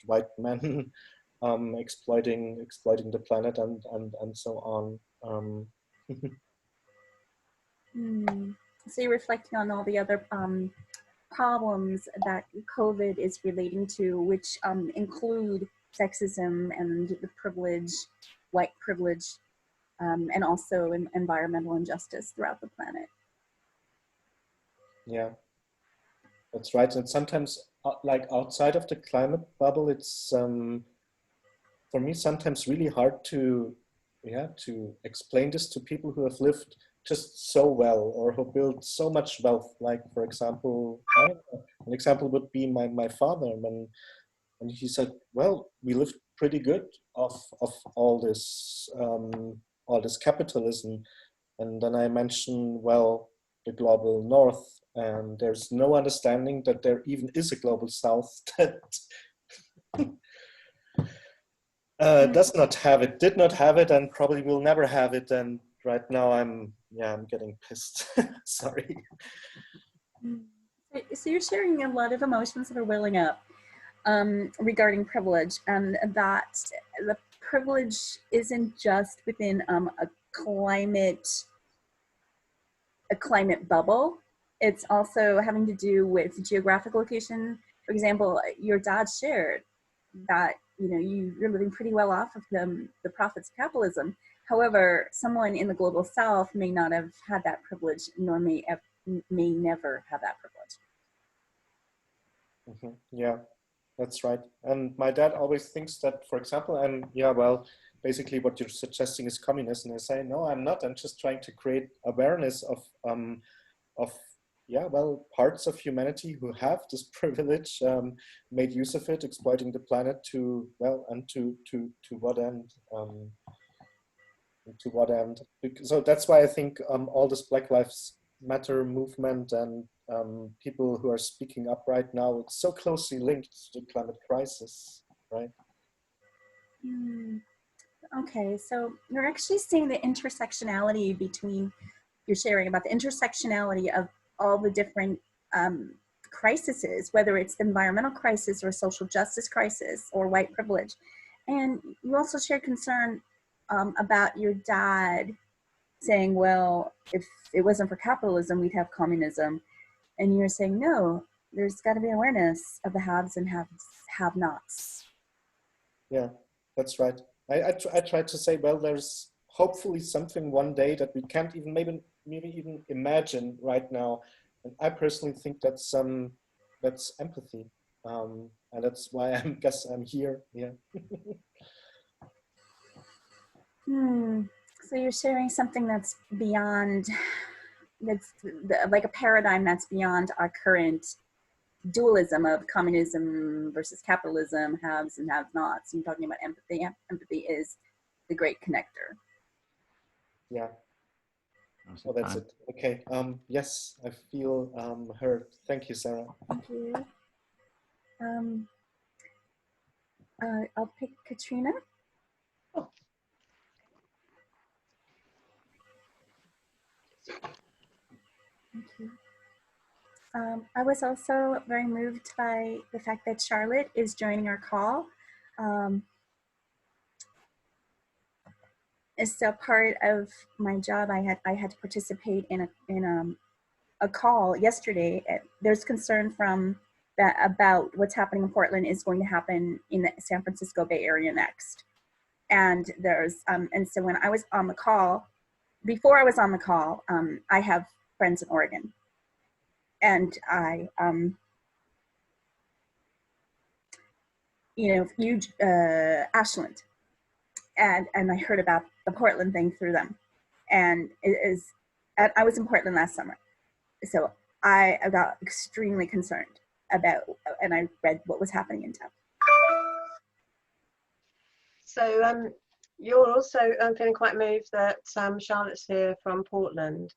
white men exploiting the planet and so on. So you're reflecting on all the other problems that COVID is relating to, which include sexism and the privilege, white privilege, and also environmental injustice throughout the planet. Yeah, that's right. And sometimes, like outside of the climate bubble, it's for me sometimes really hard to explain this to people who have lived just so well, or who built so much wealth. Like, for example, an example would be my father, and he said, well, we lived pretty good of all this capitalism. And then I mentioned, well, the global north, and there's no understanding that there even is a global south that does not have it, did not have it, and probably will never have it. And right now I'm getting pissed. Sorry. So you're sharing a lot of emotions that are welling up regarding privilege, and that the privilege isn't just within a climate bubble. It's also having to do with geographic location. For example, your dad shared that you're living pretty well off of the profits of capitalism. However, someone in the global south may not have had that privilege, nor may never have that privilege. Mm-hmm. Yeah, that's right. And my dad always thinks that, for example, basically what you're suggesting is communism. And I say, no, I'm not. I'm just trying to create awareness of parts of humanity who have this privilege, made use of it, exploiting the planet to what end? To what end? So that's why I think all this Black Lives Matter movement and people who are speaking up right now, it's so closely linked to the climate crisis, right? Okay, so you're actually seeing the intersectionality you're sharing about the intersectionality of all the different crises, whether it's the environmental crisis or social justice crisis or white privilege. And you also shared concern about your dad saying, well, if it wasn't for capitalism, we'd have communism. And you're saying, no, there's got to be awareness of the haves and have-nots. Yeah, that's right. I tried to say, well, there's hopefully something one day that we can't even maybe even imagine right now. And I personally think that's empathy. And that's why I guess I'm here. Yeah. So you're sharing something that's beyond like a paradigm that's beyond our current dualism of communism versus capitalism, haves and have-nots. You're talking about empathy. Empathy is the great connector. Yeah. Well, that's it. Okay. Yes, I feel heard. Thank you, Sarah. Thank you. I'll pick Katrina. Oh. Thank you. I was also very moved by the fact that Charlotte is joining our call. As so part of my job, I had to participate in a call yesterday. There's concern from that about what's happening in Portland is going to happen in the San Francisco Bay Area next. And there's and so when I was on the call, before I was on the call, I have friends in Oregon, and I huge Ashland, and I heard about the Portland thing through them, and I was in Portland last summer, so I got extremely concerned about, and I read what was happening in town. So you're also feeling quite moved that Charlotte's here from Portland,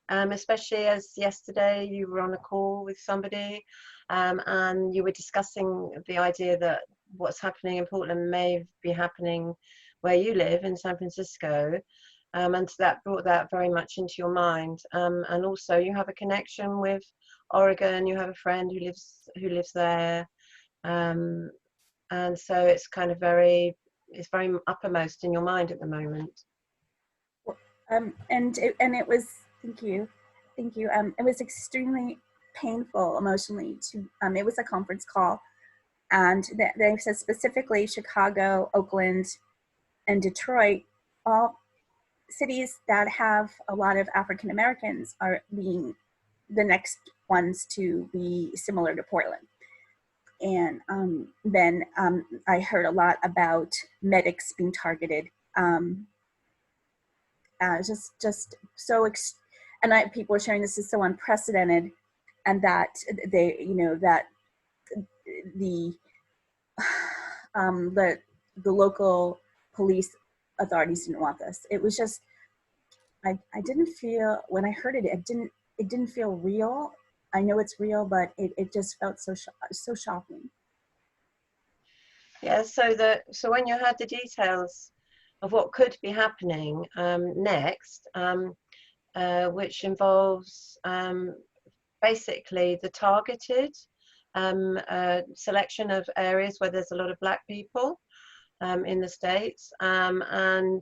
especially as yesterday you were on a call with somebody and you were discussing the idea that what's happening in Portland may be happening where you live in San Francisco, and that brought that very much into your mind. And also you have a connection with Oregon. You have a friend who lives there, and so it's kind of very uppermost in your mind at the moment. And it was, thank you. It was extremely painful emotionally to, it was a conference call, and they said specifically Chicago, Oakland, and Detroit, all cities that have a lot of African Americans, are being the next ones to be similar to Portland. And then I heard a lot about medics being targeted. Just so, and people were sharing this is so unprecedented, and that they, that the local police authorities didn't want this. It was just, I didn't feel, when I heard it, it didn't feel real. I know it's real, but it just felt so shocking. Yeah, so when you had the details of what could be happening next, which involves basically the targeted selection of areas where there's a lot of Black people in the States, and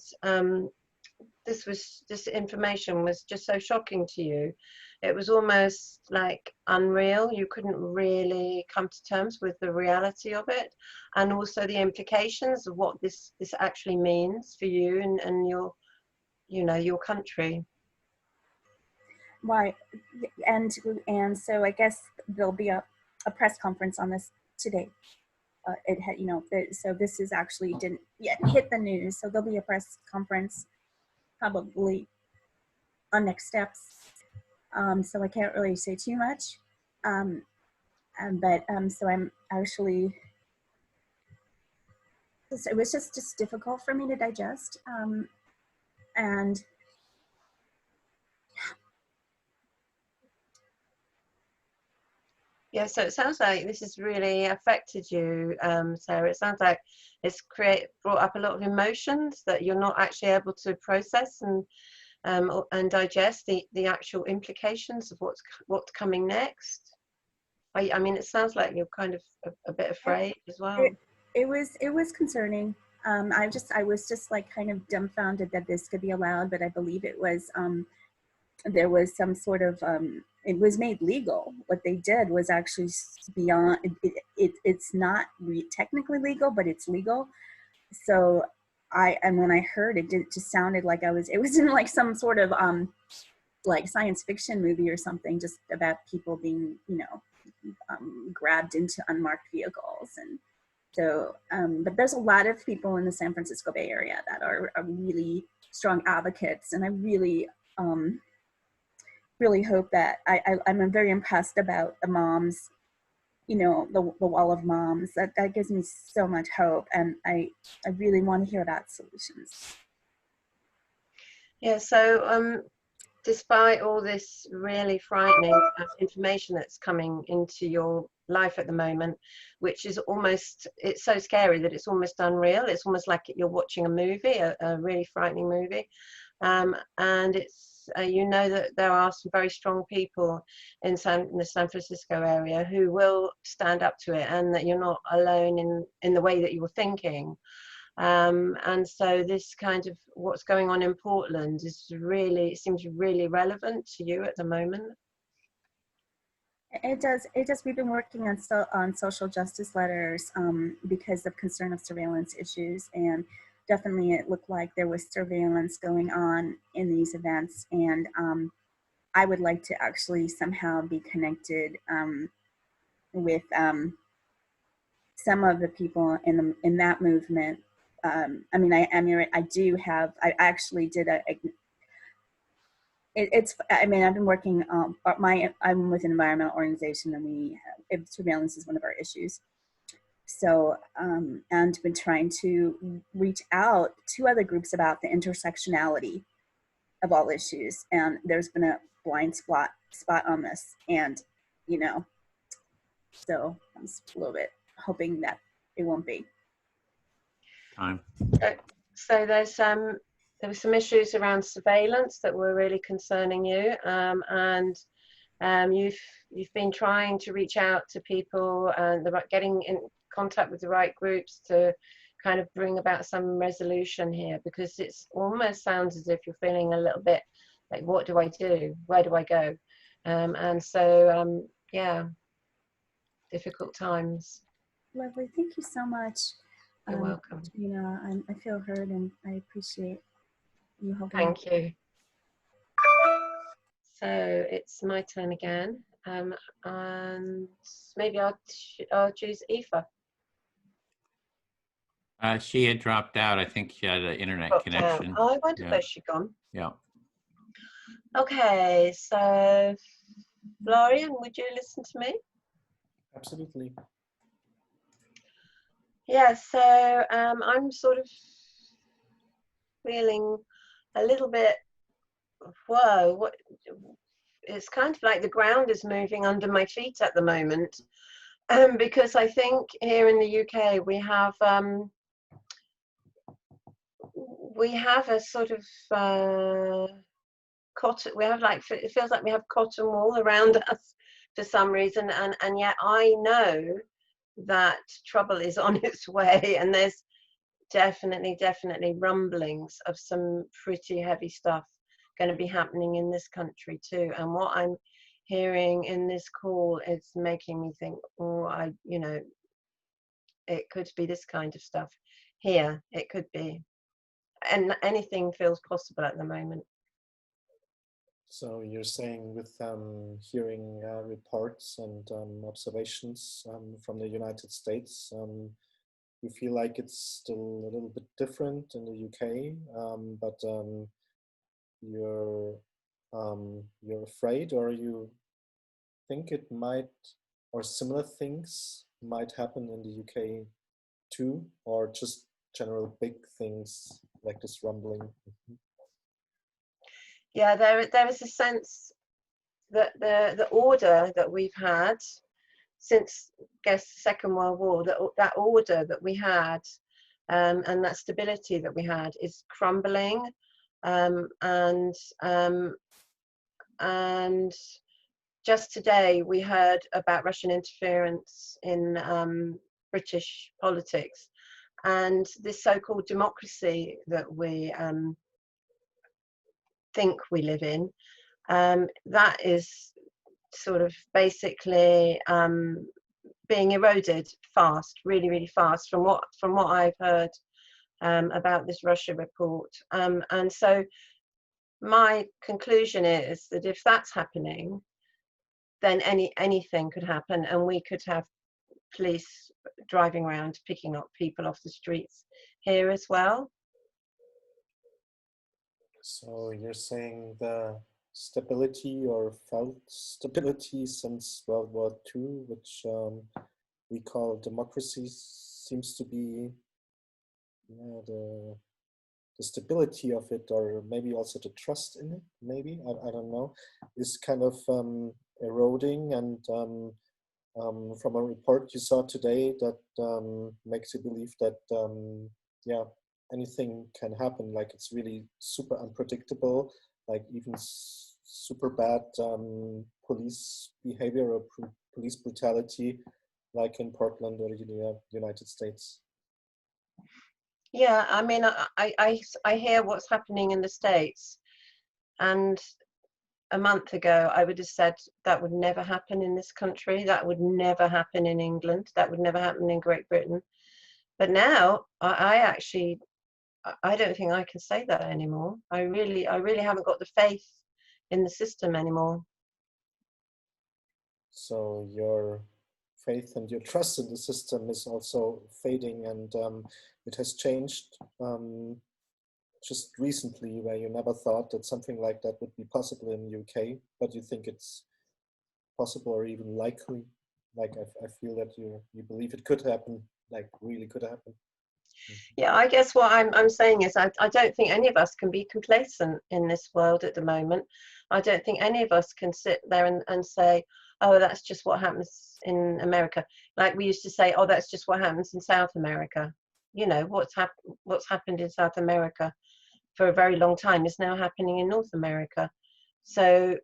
this information was just so shocking to you. It was almost like unreal. You couldn't really come to terms with the reality of it, and also the implications of what this actually means for you and your, your country. Right, and so I guess there'll be a press conference on this today. It had, so this is actually didn't yet hit the news, so there'll be a press conference probably on next steps. So I can't really say too much, but so I'm actually, it was just difficult for me to digest, and yeah, so it sounds like this has really affected you, Sarah. It sounds like it's brought up a lot of emotions that you're not actually able to process and digest the actual implications of what's coming next. I mean, it sounds like you're kind of a bit afraid as well. It was concerning. I was just like kind of dumbfounded that this could be allowed, but I believe it was there was some sort of it was made legal. What they did was actually beyond it's not technically legal, but it's legal. So and when I heard it, it just sounded like it was in like some sort of like science fiction movie or something, just about people being grabbed into unmarked vehicles. And so but there's a lot of people in the San Francisco Bay Area that are really strong advocates, and I really really hope that I'm very impressed about the moms, you know, the wall of moms. That gives me so much hope, and I really want to hear about solutions. Yeah, so despite all this really frightening information that's coming into your life at the moment, which is almost, it's so scary that it's almost unreal. It's almost like you're watching a movie, a really frightening movie. And it's, you know that there are some very strong people in the San Francisco area who will stand up to it, and that you're not alone in the way that you were thinking. And so this kind of what's going on in Portland is really, seems really relevant to you at the moment. It does. We've been working on social justice letters because of concern of surveillance issues, and definitely it looked like there was surveillance going on in these events. And I would like to actually somehow be connected with some of the people in that movement. I mean, I do have. I actually did I mean, I've been working. I'm with an environmental organization, and surveillance is one of our issues. So, and been trying to reach out to other groups about the intersectionality of all issues. And there's been a blind spot on this, and you know, so I'm just a little bit hoping that it won't be. Time. So there were some issues around surveillance that were really concerning you, and you've been trying to reach out to people and getting in contact with the right groups to kind of bring about some resolution here, because it's almost sounds as if you're feeling a little bit like, what do I do? Where do I go? And so yeah, difficult times. Lovely. Thank you so much. You're welcome. You know, I feel heard, and I appreciate you helping. Thank you. So it's my turn again, and maybe I'll choose Aoife. She had dropped out. I think she had an internet connection. Oh, I wonder where she's gone. Yeah. Okay, so Florian, would you listen to me? Absolutely. Yeah, so I'm sort of feeling a little bit, whoa, what, it's kind of like the ground is moving under my feet at the moment, because I think here in the UK we have a sort of cotton, we have like, it feels like we have cotton wool around us for some reason, and yet I know that trouble is on its way, and there's definitely rumblings of some pretty heavy stuff going to be happening in this country too. And what I'm hearing in this call is making me think, oh, you know, it could be this kind of stuff here. It could be, and anything feels possible at the moment. So you're saying with hearing reports and observations from the United States, you feel like it's still a little bit different in the UK, but you're afraid, or you think it might, or similar things might happen in the UK too, or just general big things like this rumbling? Yeah, there is a sense that the order that we've had since, I guess, the Second World War, that order that we had, and that stability that we had is crumbling, and just today we heard about Russian interference in British politics, and this so-called democracy that we think we live in, that is sort of basically being eroded fast, really fast, from what I've heard about this Russia report. And so my conclusion is that if that's happening, then anything could happen, and we could have police driving around picking up people off the streets here as well. So you're saying the stability or felt stability since World War II, which we call democracy, seems to be the stability of it, or maybe also the trust in it, maybe, I don't know, is kind of eroding. And from a report you saw today that makes you believe that, yeah, anything can happen, like it's really super unpredictable, like even super bad police behavior or police brutality, like in Portland or the United States. Yeah, I mean, I hear what's happening in the States, and a month ago I would have said that would never happen in this country, that would never happen in England, that would never happen in Great Britain. But now I don't think I can say that anymore. I really haven't got the faith in the system anymore. So your faith and your trust in the system is also fading, and it has changed just recently, where you never thought that something like that would be possible in the UK, but you think it's possible or even likely. Like I feel that you believe it could happen, like really could happen. Yeah, I guess what I'm saying is I don't think any of us can be complacent in this world at the moment. I don't think any of us can sit there and say, oh, that's just what happens in America. Like we used to say, oh, that's just what happens in South America. You know, what's happened in South America for a very long time is now happening in North America. So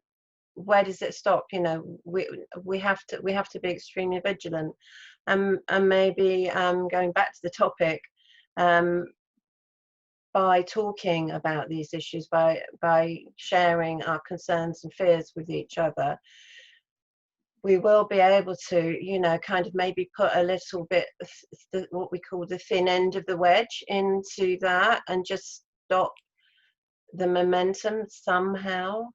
where does it stop? You know, we have to be extremely vigilant. And maybe going back to the topic, by talking about these issues, by sharing our concerns and fears with each other, we will be able to, you know, kind of maybe put a little bit, what we call the thin end of the wedge into that, and just stop the momentum somehow.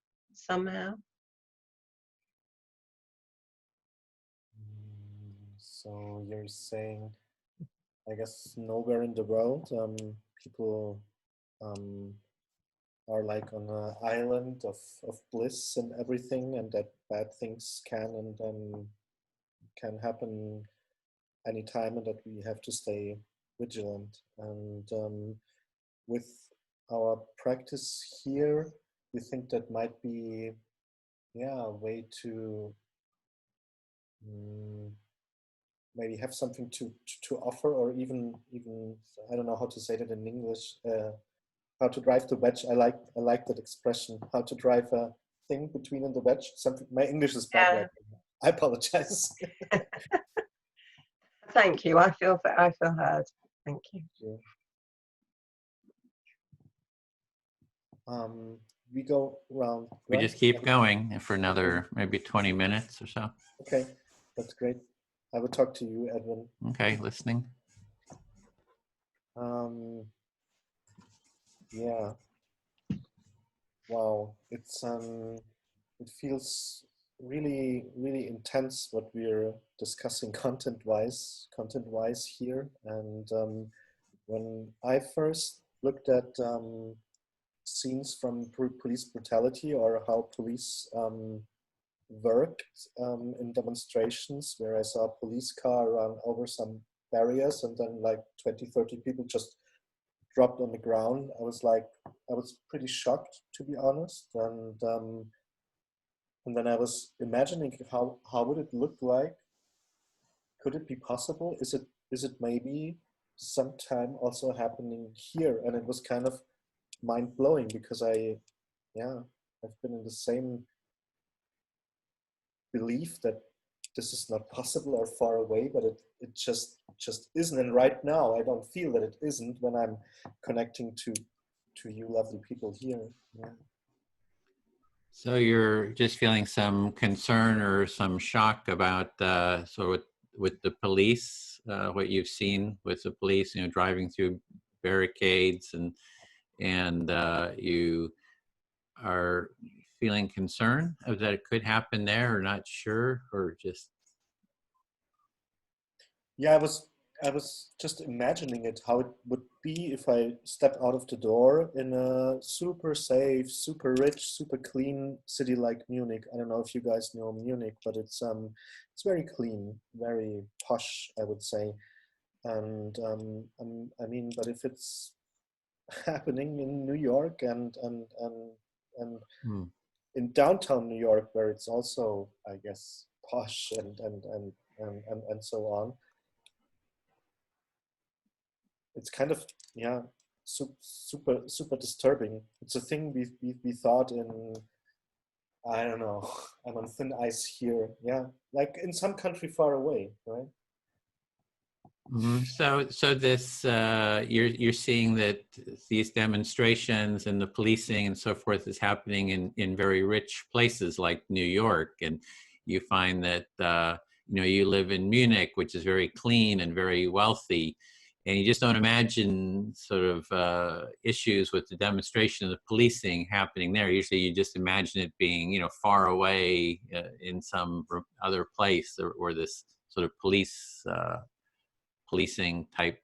So you're saying, I guess, nowhere in the world people are like on an island of bliss and everything, and that bad things can happen anytime, and that we have to stay vigilant. And with our practice here, we think that might be, yeah, a way to maybe have something to offer, or even I don't know how to say that in English. How to drive the wedge. I like that expression. How to drive a thing between and the wedge. Something. My English is bad. Yeah. Right now. I apologize. Thank you. I feel heard. Thank you. We go around. We right? just keep going for another maybe 20 minutes or so. Okay, that's great. I will talk to you, Edwin. Okay, listening. Yeah. Wow, it's it feels really intense what we're discussing content-wise here. And when I first looked at scenes from police brutality, or how police worked in demonstrations, where I saw a police car run over some barriers and then like 20-30 people just dropped on the ground, I was pretty shocked, to be honest. And then I was imagining how would it look like? Could it be possible? Is it maybe sometime also happening here? And it was kind of mind blowing, because I've been in the same belief that this is not possible or far away, but it just isn't. And right now I don't feel that it isn't when I'm connecting to you lovely people here. Yeah. So you're just feeling some concern or some shock about with the police, what you've seen with the police, you know, driving through barricades, and you are feeling concern that it could happen there, or not sure, or just. Yeah, I was I was just imagining it, how it would be if I step out of the door in a super safe, super rich, super clean city like Munich. I don't know if you guys know Munich, but it's very clean, very posh, I would say. And I mean, but if it's happening in New York and in downtown New York, where it's also, I guess, posh and so on, it's kind of, yeah, super disturbing. It's a thing we thought in, I don't know, I'm on thin ice here. Yeah, like in some country far away, right? So this you're seeing that these demonstrations and the policing and so forth is happening in very rich places like New York, and you find that you know, you live in Munich, which is very clean and very wealthy, and you just don't imagine sort of issues with the demonstration of the policing happening there. Usually you just imagine it being, you know, far away in some other place, or this sort of policing type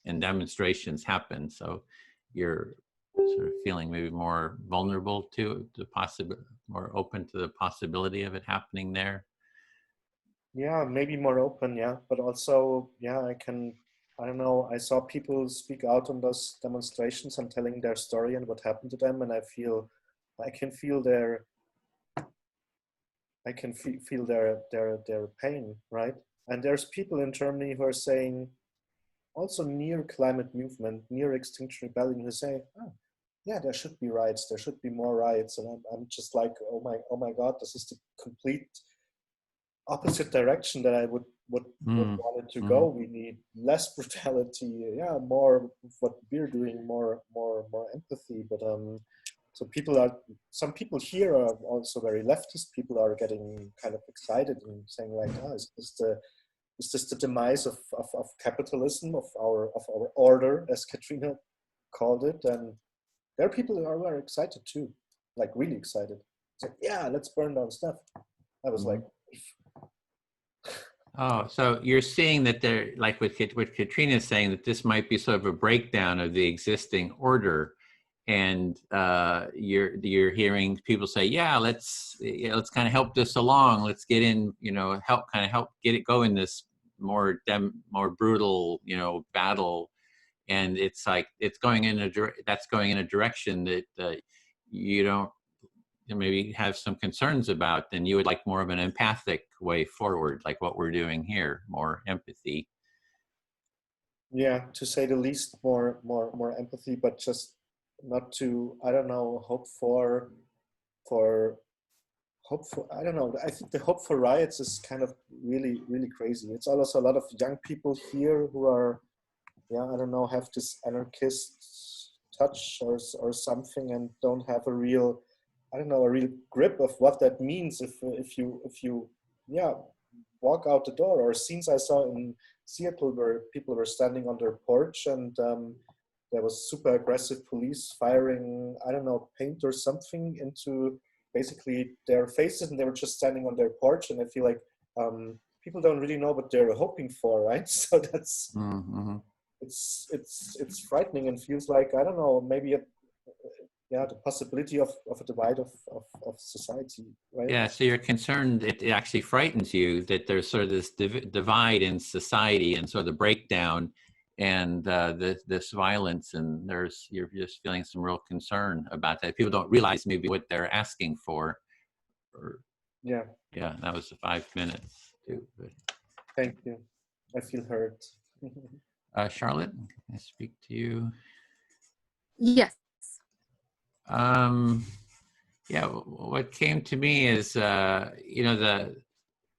and demonstrations happen. So you're sort of feeling maybe more vulnerable to the possibility, more open to the possibility of it happening there. Yeah, maybe more open, yeah. But also, yeah, I don't know, I saw people speak out on those demonstrations and telling their story and what happened to them, and I can feel their pain, right? And there's people in Germany who are saying, also near climate movement, near Extinction Rebellion, who say, oh, yeah, there should be riots, there should be more riots. And I'm just like, oh my God, this is the complete opposite direction that I would want it to go. We need less brutality, yeah, more of what we're doing, more empathy. But so some people here are also very leftist. People are getting kind of excited and saying like, oh, is this the demise of capitalism, of our order, as Katrina called it? And there are people who are excited too, like really excited. It's like, yeah, let's burn down stuff. I was like, oh, so you're seeing that there, like what Katrina is saying, that this might be sort of a breakdown of the existing order, and you're hearing people say, yeah, let's kind of help this along. Let's get in, you know, help get it going, this more brutal, you know, battle. And it's like that's going in a direction that you don't maybe have some concerns about. Then you would like more of an empathic way forward, like what we're doing here, more empathy. Yeah, to say the least, more empathy, but just not to, I don't know, hope for I don't know. I think the hope for riots is kind of really crazy. It's also a lot of young people here who are, yeah, I don't know, have this anarchist touch or something, and don't have a real, I don't know, a real grip of what that means if you yeah, walk out the door. Or scenes I saw in Seattle where people were standing on their porch and there was super aggressive police firing, I don't know, paint or something into basically their faces, and they were just standing on their porch. And I feel like people don't really know what they're hoping for, right? So that's it's frightening and feels like, I don't know, maybe yeah, the possibility of a divide of society, right? Yeah, so you're concerned, it actually frightens you that there's sort of this divide in society and sort of the breakdown and this violence, and you're just feeling some real concern about that. People don't realize maybe what they're asking for. Yeah, that was the 5 minutes too. But. Thank you. I feel hurt. Charlotte, can I speak to you? Yes. Yeah, what came to me is, you know,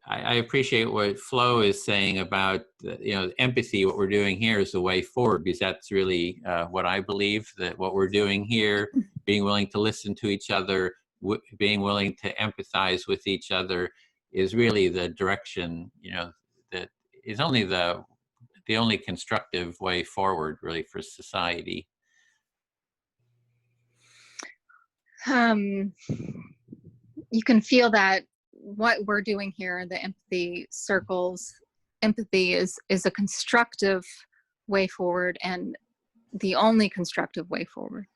I appreciate what Flo is saying about, you know, empathy. What we're doing here is the way forward, because that's really what I believe, that what we're doing here, being willing to listen to each other, being willing to empathize with each other, is really the direction, you know, that is only the only constructive way forward, really, for society. You can feel that what we're doing here, the empathy circles, empathy is a constructive way forward, and the only constructive way forward.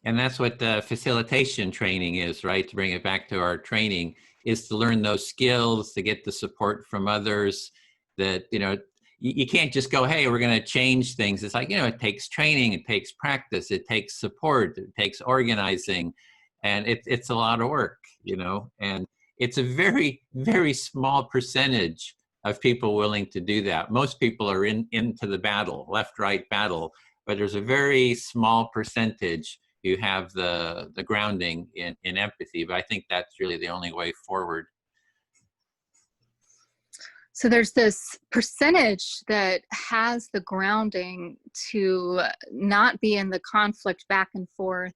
And that's what the facilitation training is, right? To bring it back to our training, is to learn those skills, to get the support from others. That, you know, you can't just go, hey, we're going to change things. It's like, you know, it takes training, it takes practice, it takes support, it takes organizing, and it's a lot of work, you know. And it's a very, very small percentage of people willing to do that. Most people are into the battle, left-right battle, but there's a very small percentage who have the grounding in empathy. But I think that's really the only way forward. So there's this percentage that has the grounding to not be in the conflict back and forth,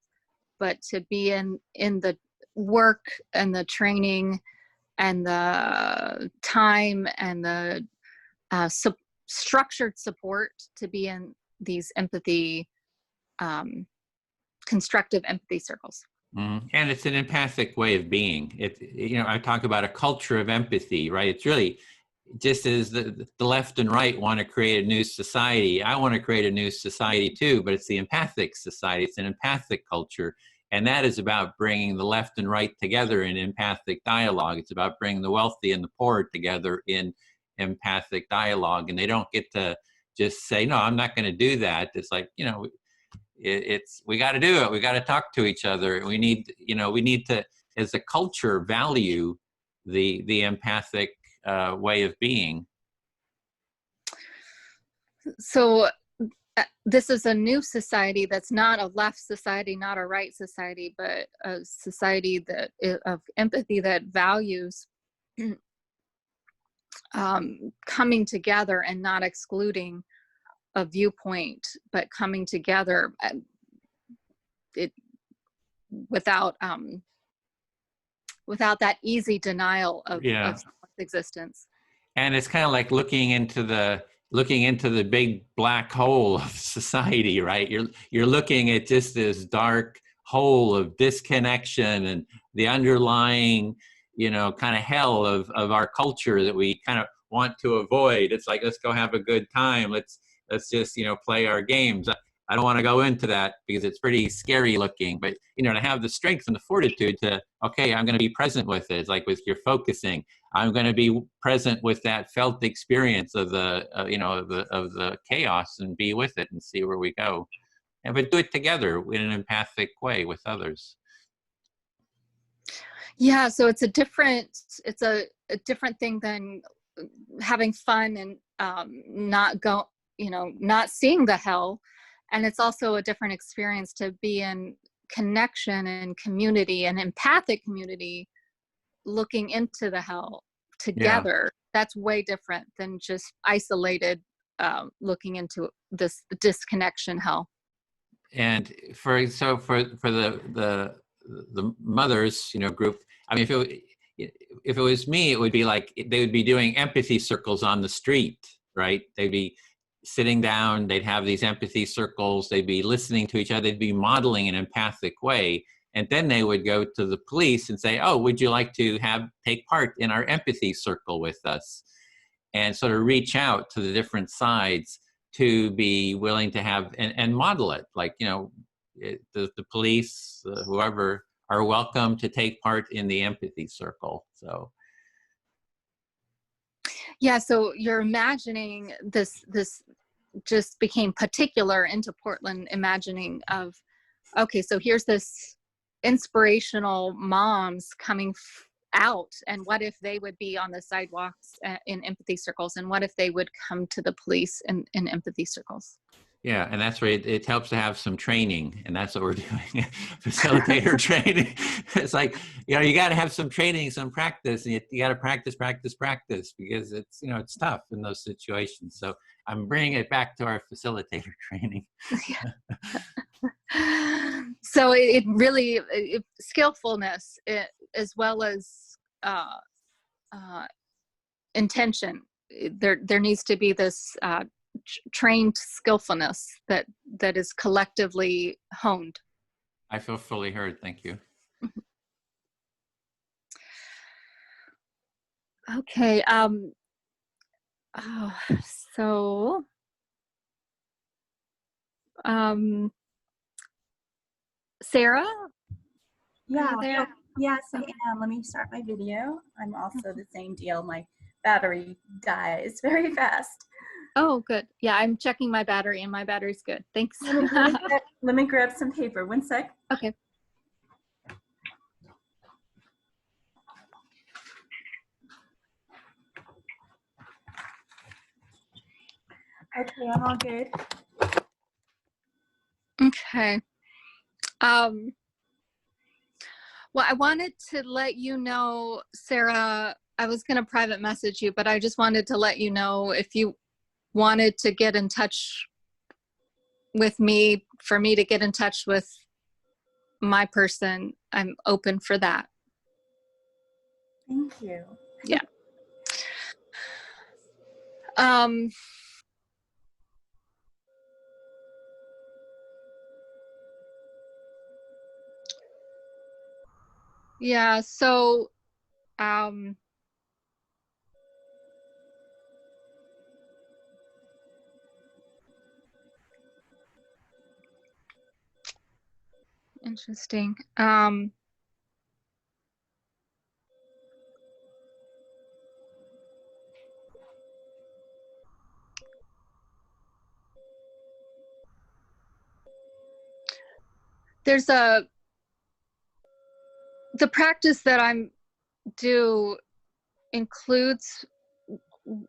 but to be in the work and the training and the time and the structured support to be in these empathy, constructive empathy circles. Mm-hmm. And it's an empathic way of being. You know, I talk about a culture of empathy, right? It's really just as the left and right want to create a new society. I want to create a new society too, but it's the empathic society. It's an empathic culture. And that is about bringing the left and right together in empathic dialogue. It's about bringing the wealthy and the poor together in empathic dialogue. And they don't get to just say, no, I'm not going to do that. It's like, you know, we got to do it. We got to talk to each other. We need to, as a culture, value the empathic way of being. So this is a new society that's not a left society, not a right society, but a society of empathy that values coming together and not excluding a viewpoint, but coming together without that easy denial of someone's existence. And it's kind of like looking into the big black hole of society, right? You're looking at just this dark hole of disconnection and the underlying, you know, kind of hell of our culture that we kind of want to avoid. It's like, let's go have a good time. Let's just, you know, play our games. I don't want to go into that because it's pretty scary looking, but, you know, to have the strength and the fortitude to, okay, I'm going to be present with it. It's like with your focusing, I'm going to be present with that felt experience of the, of the chaos and be with it and see where we go. But do it together in an empathic way with others. Yeah. So it's a different thing than having fun and not seeing the hell. And it's also a different experience to be in connection and community and empathic community looking into the hell together. Yeah. That's way different than just isolated looking into this disconnection hell. And for the mothers, you know, group, I mean, if it was me, it would be like they would be doing empathy circles on the street, right? They'd be sitting down, they'd have these empathy circles, they'd be listening to each other, they'd be modeling an empathic way. And then they would go to the police and say, oh, would you like to take part in our empathy circle with us? And sort of reach out to the different sides to be willing to have and model it. Like, you know, the police, whoever, are welcome to take part in the empathy circle. So. Yeah, so you're imagining this just became particular into Portland, imagining of, okay, so here's this inspirational moms coming out, and what if they would be on the sidewalks in empathy circles, and what if they would come to the police in empathy circles? Yeah, and that's where it helps to have some training, and that's what we're doing, facilitator training. It's like, you know, you got to have some training, some practice, and you got to practice, because it's, you know, it's tough in those situations. So I'm bringing it back to our facilitator training. So it really, skillfulness as well as intention. There needs to be this trained skillfulness that is collectively honed. I feel fully heard. Thank you. Okay. Oh, so, Sarah? Yeah, There? yes, I am. Let me start my video. I'm also the same deal. My battery dies very fast. Oh, good. Yeah, I'm checking my battery and my battery's good. Thanks. Let me grab some paper. One sec. Okay. Okay, I'm all good. Okay. Well, I wanted to let you know, Sarah, I was going to private message you, but I just wanted to let you know if you wanted to get in touch with me, for me to get in touch with my person, I'm open for that. Thank you. Yeah. Yeah, so, interesting. There's the practice that I'm do includes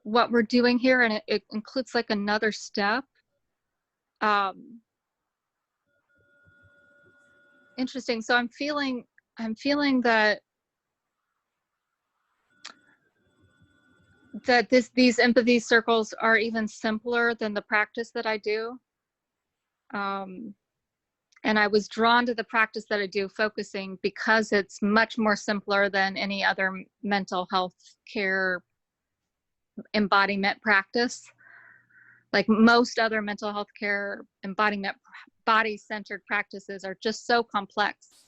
what we're doing here, and it includes like another step. Interesting. So I'm feeling that these empathy circles are even simpler than the practice that I do. And I was drawn to the practice that I do, focusing, because it's much more simpler than any other mental health care embodiment practice. Like most other mental health care embodiment body-centered practices are just so complex,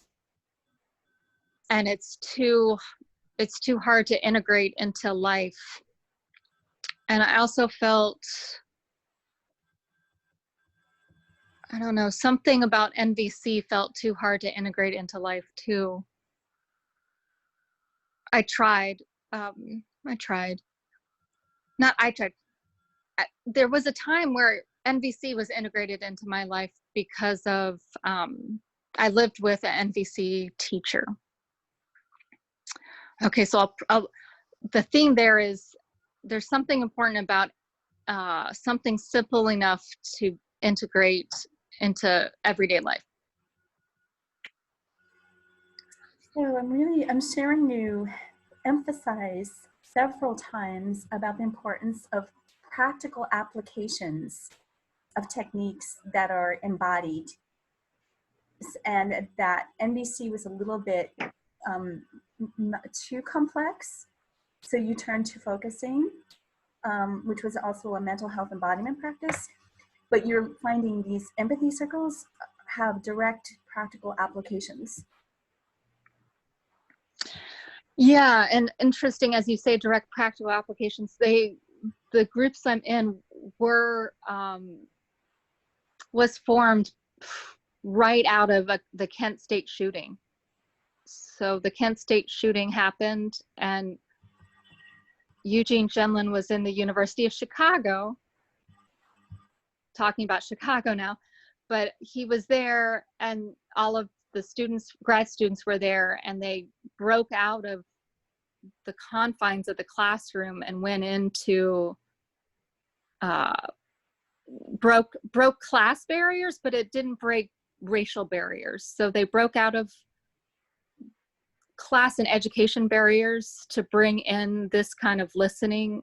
and it's too hard to integrate into life. And I also felt, I don't know, something about NVC felt too hard to integrate into life too. I tried. There was a time where NVC was integrated into my life because of, I lived with an NVC teacher. Okay, so the theme there is, there's something important about something simple enough to integrate into everyday life. So I'm sharing you emphasize several times about the importance of practical applications of techniques that are embodied, and that NVC was a little bit too complex. So you turn to focusing, which was also a mental health embodiment practice, but you're finding these empathy circles have direct practical applications. Yeah, and interesting, as you say, direct practical applications. The groups I'm in was formed right out of the Kent State shooting. So the Kent State shooting happened, and Eugene Genlin was in the University of Chicago, talking about Chicago now, but he was there, and all of the students, grad students, were there, and they broke out of the confines of the classroom and went into broke class barriers, but it didn't break racial barriers. So they broke out of class and education barriers to bring in this kind of listening,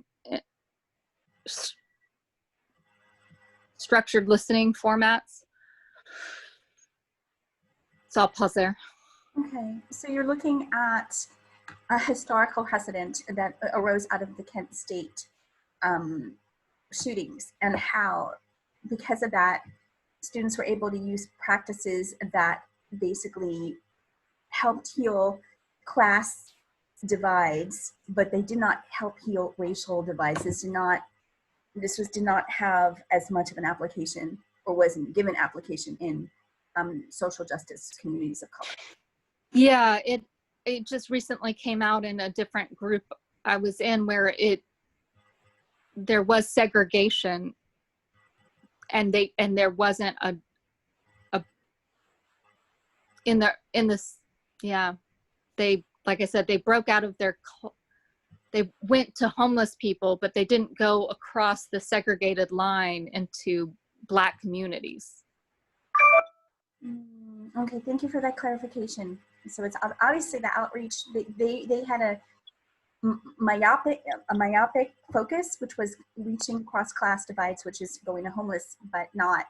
structured listening formats. So I'll pause there. Okay, so you're looking at a historical precedent that arose out of the Kent State shootings, and how, because of that, students were able to use practices that basically helped heal class divides, but they did not help heal racial divides. Did not did not have as much of an application, or wasn't given application in social justice communities of color. Yeah, it just recently came out in a different group I was in where there was segregation, and there wasn't they, like I said, they broke out of they went to homeless people, but they didn't go across the segregated line into Black communities. Okay, thank you for that clarification. So it's obviously the outreach, they had a myopic focus, which was reaching across class divides, which is going to homeless, but not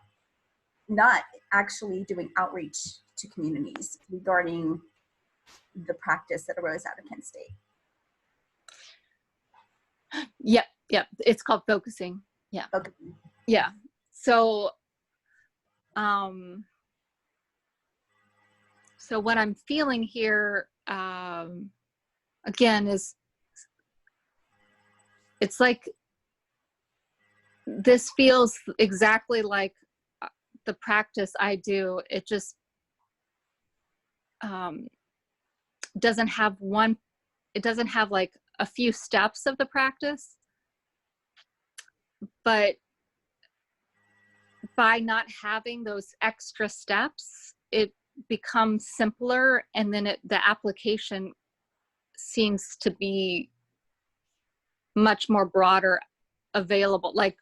actually doing outreach to communities regarding the practice that arose out of Kent State. Yep, it's called focusing. Yeah. Okay. Yeah. So so what I'm feeling here again is, it's like this feels exactly like the practice I do. It just doesn't have like a few steps of the practice, but by not having those extra steps, it becomes simpler, and then the application seems to be much more broader available. Like,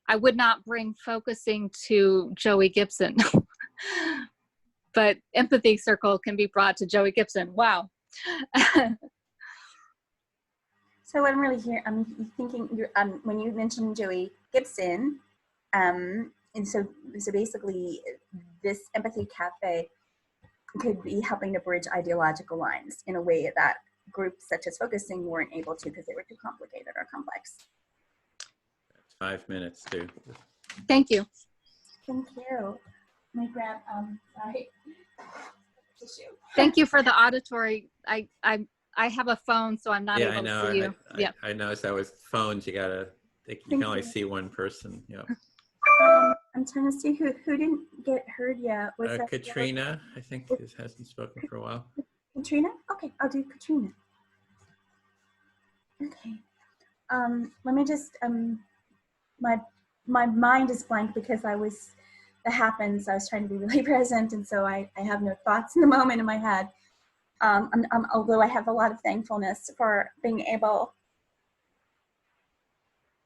I would not bring focusing to Joey Gibson, but Empathy Circle can be brought to Joey Gibson. Wow. So I'm really here, I'm thinking, when you mentioned Joey Gibson, and so basically this Empathy Cafe could be helping to bridge ideological lines in a way that groups such as Focusing weren't able to because they were too complicated or complex. That's 5 minutes too. Thank you. Thank you. Let me grab, sorry, tissue. Thank you for the auditory. I have a phone, so I'm not Yeah, able to see you. Yeah. I noticed that with phones, you can only see one person. Yeah. I'm trying to see who didn't get heard yet. Was that Katrina, I think, hasn't spoken for a while. Katrina? Okay, I'll do Katrina. Okay. Let me just, my mind is blank because I was trying to be really present, and so I have no thoughts in the moment in my head. Although I have a lot of thankfulness for being able,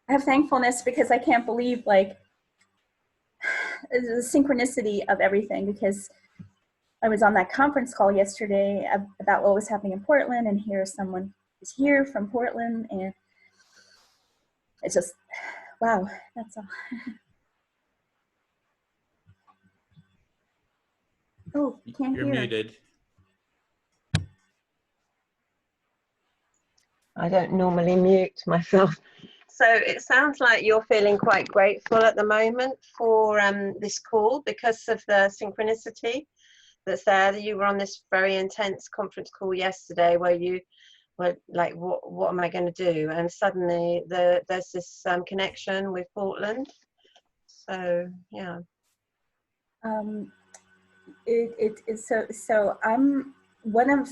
I have thankfulness because I can't believe, like, the synchronicity of everything, because I was on that conference call yesterday about what was happening in Portland, and here someone is here from Portland, and it's just, wow, that's all. Oh, can't You're hear. muted. I don't normally mute myself. So it sounds like you're feeling quite grateful at the moment for this call because of the synchronicity that's there. You were on this very intense conference call yesterday where you were like, what am I going to do? And suddenly there's this connection with Portland. So, yeah. So I'm one of,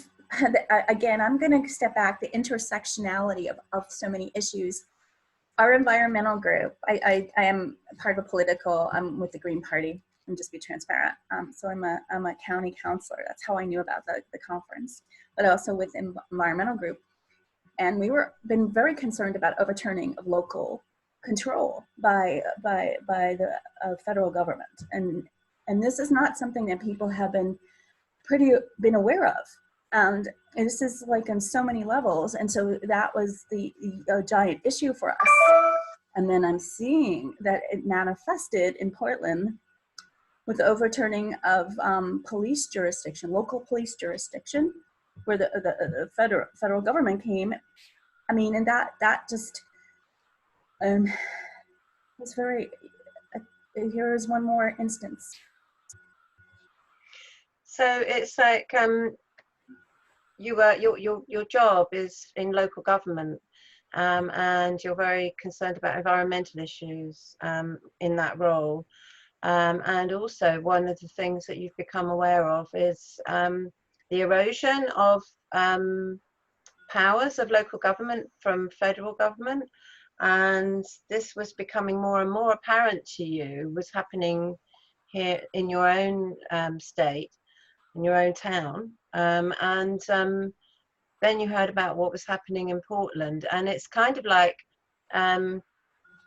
again, I'm going to step back, the intersectionality of so many issues. Our environmental group, I am part of a political, I'm with the Green Party, and just be transparent. So I'm a county councilor. That's how I knew about the conference, but also with environmental group. And been very concerned about overturning of local control by the federal government. And this is not something that people have been aware of. And this is like on so many levels. And so that was the giant issue for us. And then I'm seeing that it manifested in Portland with the overturning of police jurisdiction, local police jurisdiction, where the federal government came. I mean, and that just was very, here is one more instance. So it's like your job is in local government, and you're very concerned about environmental issues in that role. And also one of the things that you've become aware of is the erosion of powers of local government from federal government. And this was becoming more and more apparent to you, was happening here in your own state, in your own town. Then you heard about what was happening in Portland, and it's kind of like,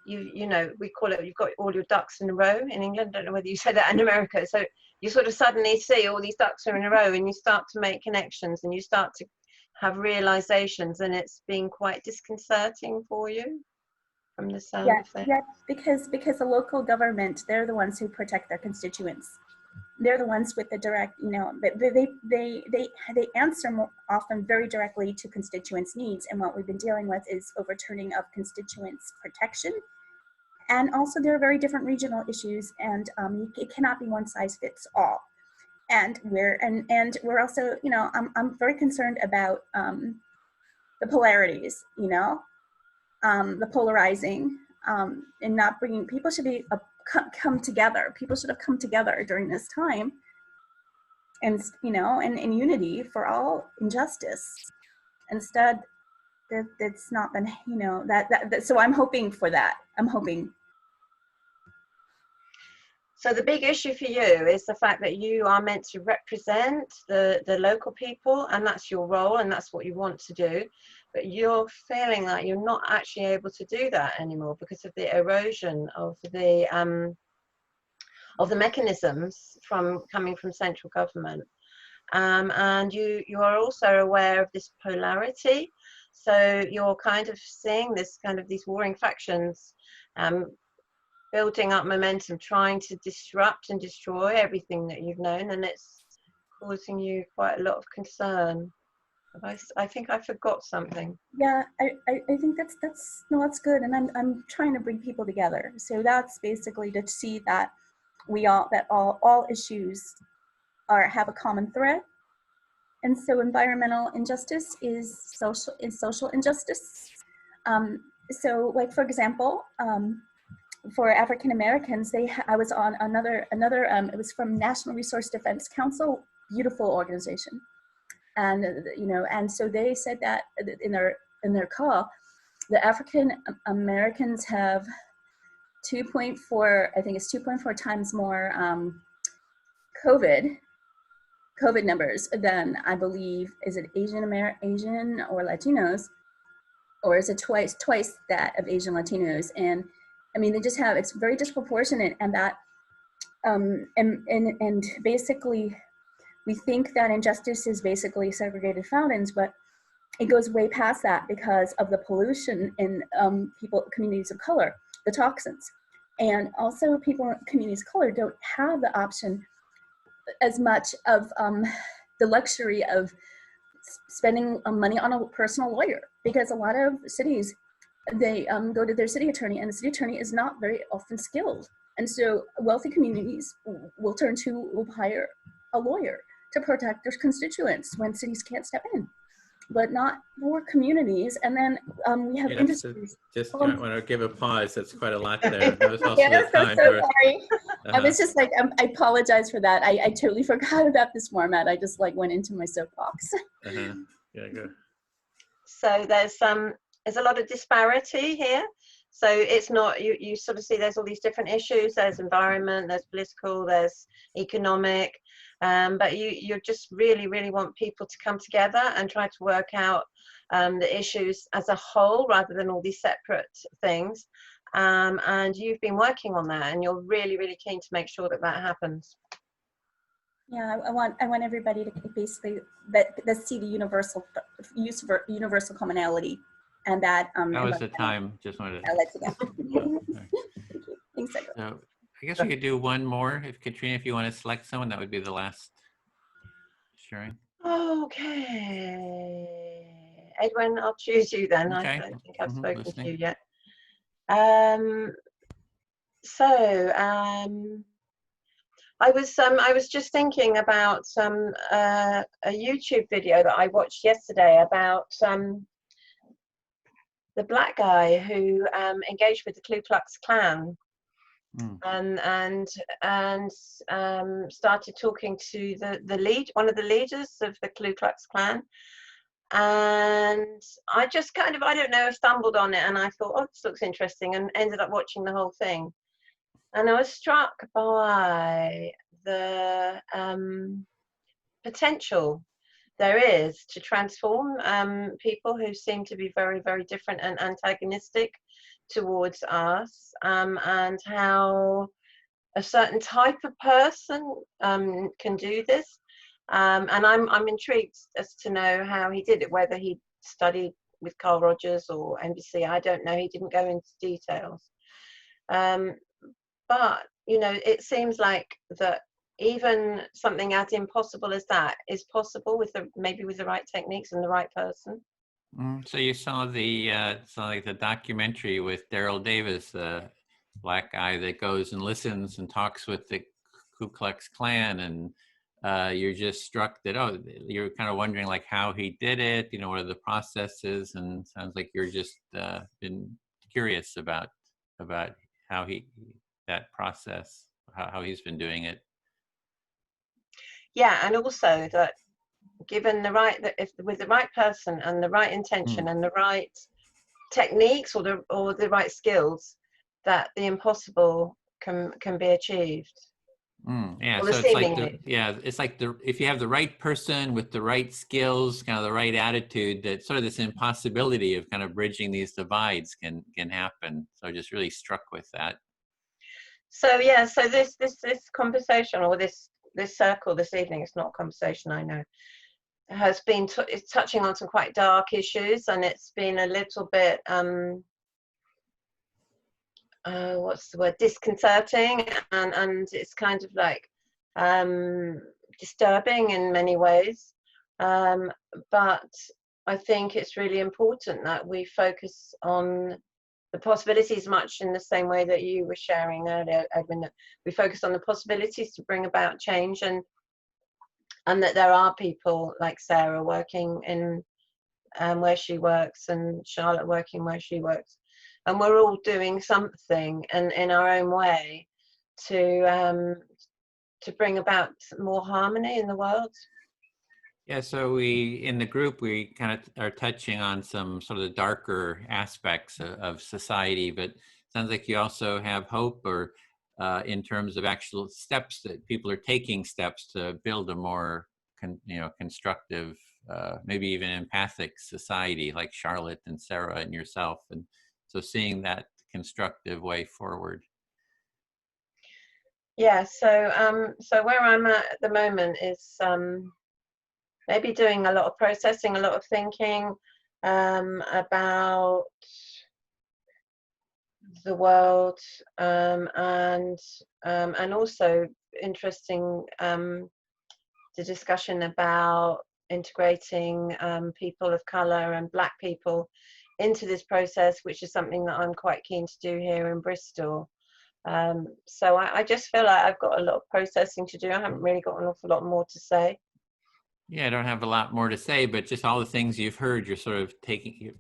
you know, we call it, you've got all your ducks in a row in England. I don't know whether you say that in America. So you sort of suddenly see all these ducks are in a row, and you start to make connections, and you start to have realizations, and it's been quite disconcerting for you from the sound of things. Yeah, because the local government, they're the ones who protect their constituents. They're the ones with the direct, you know, they answer more often very directly to constituents' needs. And what we've been dealing with is overturning of constituents' protection. And also there are very different regional issues, and it cannot be one size fits all. And we're also, you know, I'm very concerned about the polarities, you know, the polarizing, and not bringing, people should be come together. People should have come together during this time, and, you know, in unity for all injustice. Instead, that's not been, you know, that so I'm hoping for that. I'm hoping. So the big issue for you is the fact that you are meant to represent the local people, and that's your role, and that's what you want to do. But you're feeling like you're not actually able to do that anymore because of the erosion of the mechanisms coming from central government. And you are also aware of this polarity. So you're kind of seeing this kind of these warring factions building up momentum, trying to disrupt and destroy everything that you've known, and it's causing you quite a lot of concern. I think I forgot something. Yeah, I think that's good, and I'm trying to bring people together. So that's basically to see that all issues have a common thread, and so environmental injustice is social injustice. So, like, for example, for African Americans, I was on another it was from National Resource Defense Council, beautiful organization, and you know, and so they said that in their call, the African Americans have 2.4, I think it's 2.4 times more COVID numbers than, I believe, is it Asian or Latinos, or is it twice that of Asian Latinos? And I mean, they just have, it's very disproportionate, and that and basically we think that injustice is basically segregated fountains, but it goes way past that because of the pollution in communities of color, the toxins. And also communities of color don't have the option as much of the luxury of spending money on a personal lawyer, because a lot of cities, they go to their city attorney, and the city attorney is not very often skilled. And so wealthy communities will hire a lawyer to protect their constituents when cities can't step in, but not more communities. And then we have industries. Just want to give a pause. That's quite a lot there. That was also Yeah, the time so sorry. I was just like, I apologize for that. I totally forgot about this format. I just like went into my soapbox. Yeah, good. So there's a lot of disparity here. So it's not, you sort of see there's all these different issues. There's environment, there's political, there's economic, but you just really, really want people to come together and try to work out the issues as a whole rather than all these separate things. And you've been working on that, and you're really, really keen to make sure that that happens. Yeah, I want everybody to basically that see the universal commonality, and that. That was the time. Just wanted to. I'll let you go. Thanks, so I guess we could do one more. If Katrina, if you want to select someone, that would be the last sharing. Okay, Edwin, I'll choose you then. Okay. I don't think I've spoken to you yet. I was just thinking about a YouTube video that I watched yesterday about the black guy who engaged with the Ku Klux Klan. And started talking to one of the leaders of the Ku Klux Klan, and I just kind of, I don't know, stumbled on it, and I thought, oh, this looks interesting, and ended up watching the whole thing, and I was struck by the potential there is to transform people who seem to be very, very different and antagonistic towards us, and how a certain type of person can do this, and I'm intrigued as to know how he did it, whether he studied with Carl Rogers or NBC. I don't know. He didn't go into details, but you know, it seems like that even something as impossible as that is possible with maybe with the right techniques and the right person. So you saw the documentary with Daryl Davis, black guy that goes and listens and talks with the Ku Klux Klan, and you're just struck that, oh, you're kind of wondering like how he did it, you know, what are the processes, and sounds like you're just been curious about how that process, how he's been doing it. Yeah, and also that given if with the right person and the right intention and the right techniques or the right skills, that the impossible can be achieved. Yeah, well, so it's like if you have the right person with the right skills, kind of the right attitude, that sort of this impossibility of kind of bridging these divides can happen. So just really struck with that. So yeah, so this conversation, or this circle this evening, it's not a conversation, I know, has been it's touching on some quite dark issues, and it's been a little bit what's the word, disconcerting, and it's kind of like disturbing in many ways, but I think it's really important that we focus on the possibilities, much in the same way that you were sharing earlier, Edwin, that we focus on the possibilities to bring about change, and that there are people like Sarah working in where she works, and Charlotte working where she works, and we're all doing something and in our own way to bring about more harmony in the world. Yeah, so in the group, we kind of are touching on some sort of the darker aspects of society, but it sounds like you also have hope, or in terms of actual steps that people are taking, steps to build a more constructive, maybe even empathic society, like Charlotte and Sarah and yourself. And so seeing that constructive way forward. Yeah, so where I'm at the moment is maybe doing a lot of processing, a lot of thinking about the world, and also interesting the discussion about integrating people of color and Black people into this process, which is something that I'm quite keen to do here in Bristol. So I just feel like I've got a lot of processing to do. I haven't really got an awful lot more to say. Yeah, I don't have a lot more to say, but just all the things you've heard, you're sort of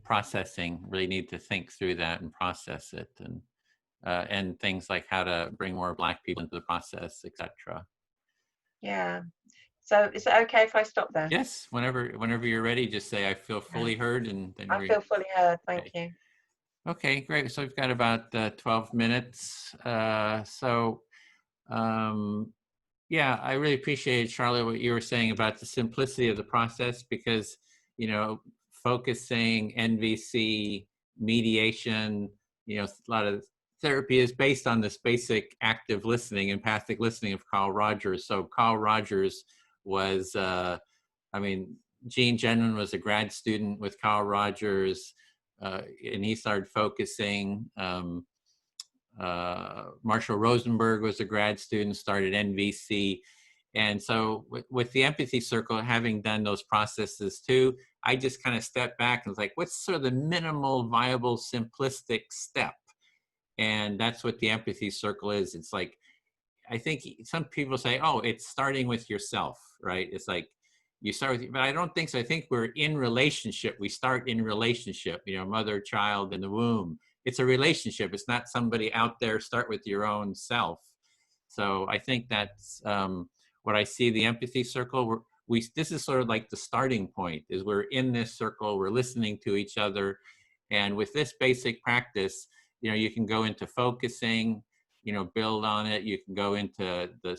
processing, really need to think through that and process it, and things like how to bring more Black people into the process, etc. Yeah. So is it okay if I stop there? Yes, whenever you're ready, just say, I feel fully heard, and then I feel fully heard, thank you. Okay, great. So we've got about 12 minutes. Yeah, I really appreciate, Charlotte, what you were saying about the simplicity of the process, because, focusing, NVC, mediation, a lot of therapy is based on this basic active listening, empathic listening of Carl Rogers. So Carl Rogers was, Gene Genman was a grad student with Carl Rogers, and he started focusing. Marshall Rosenberg was a grad student, started NVC. And so with the Empathy Circle, having done those processes too, I just kind of stepped back and was like, what's sort of the minimal, viable, simplistic step? And that's what the Empathy Circle is. It's like, I think some people say, oh, it's starting with yourself, right? It's like, you start with, but I don't think so. I think we're in relationship. We start in relationship, you know, mother, child in the womb. It's a relationship. It's not somebody out there. Start with your own self. So I think that's what I see the empathy circle. This is sort of like the starting point, is we're in this circle, we're listening to each other. And with this basic practice, you know, you can go into focusing, you know, build on it. You can go into the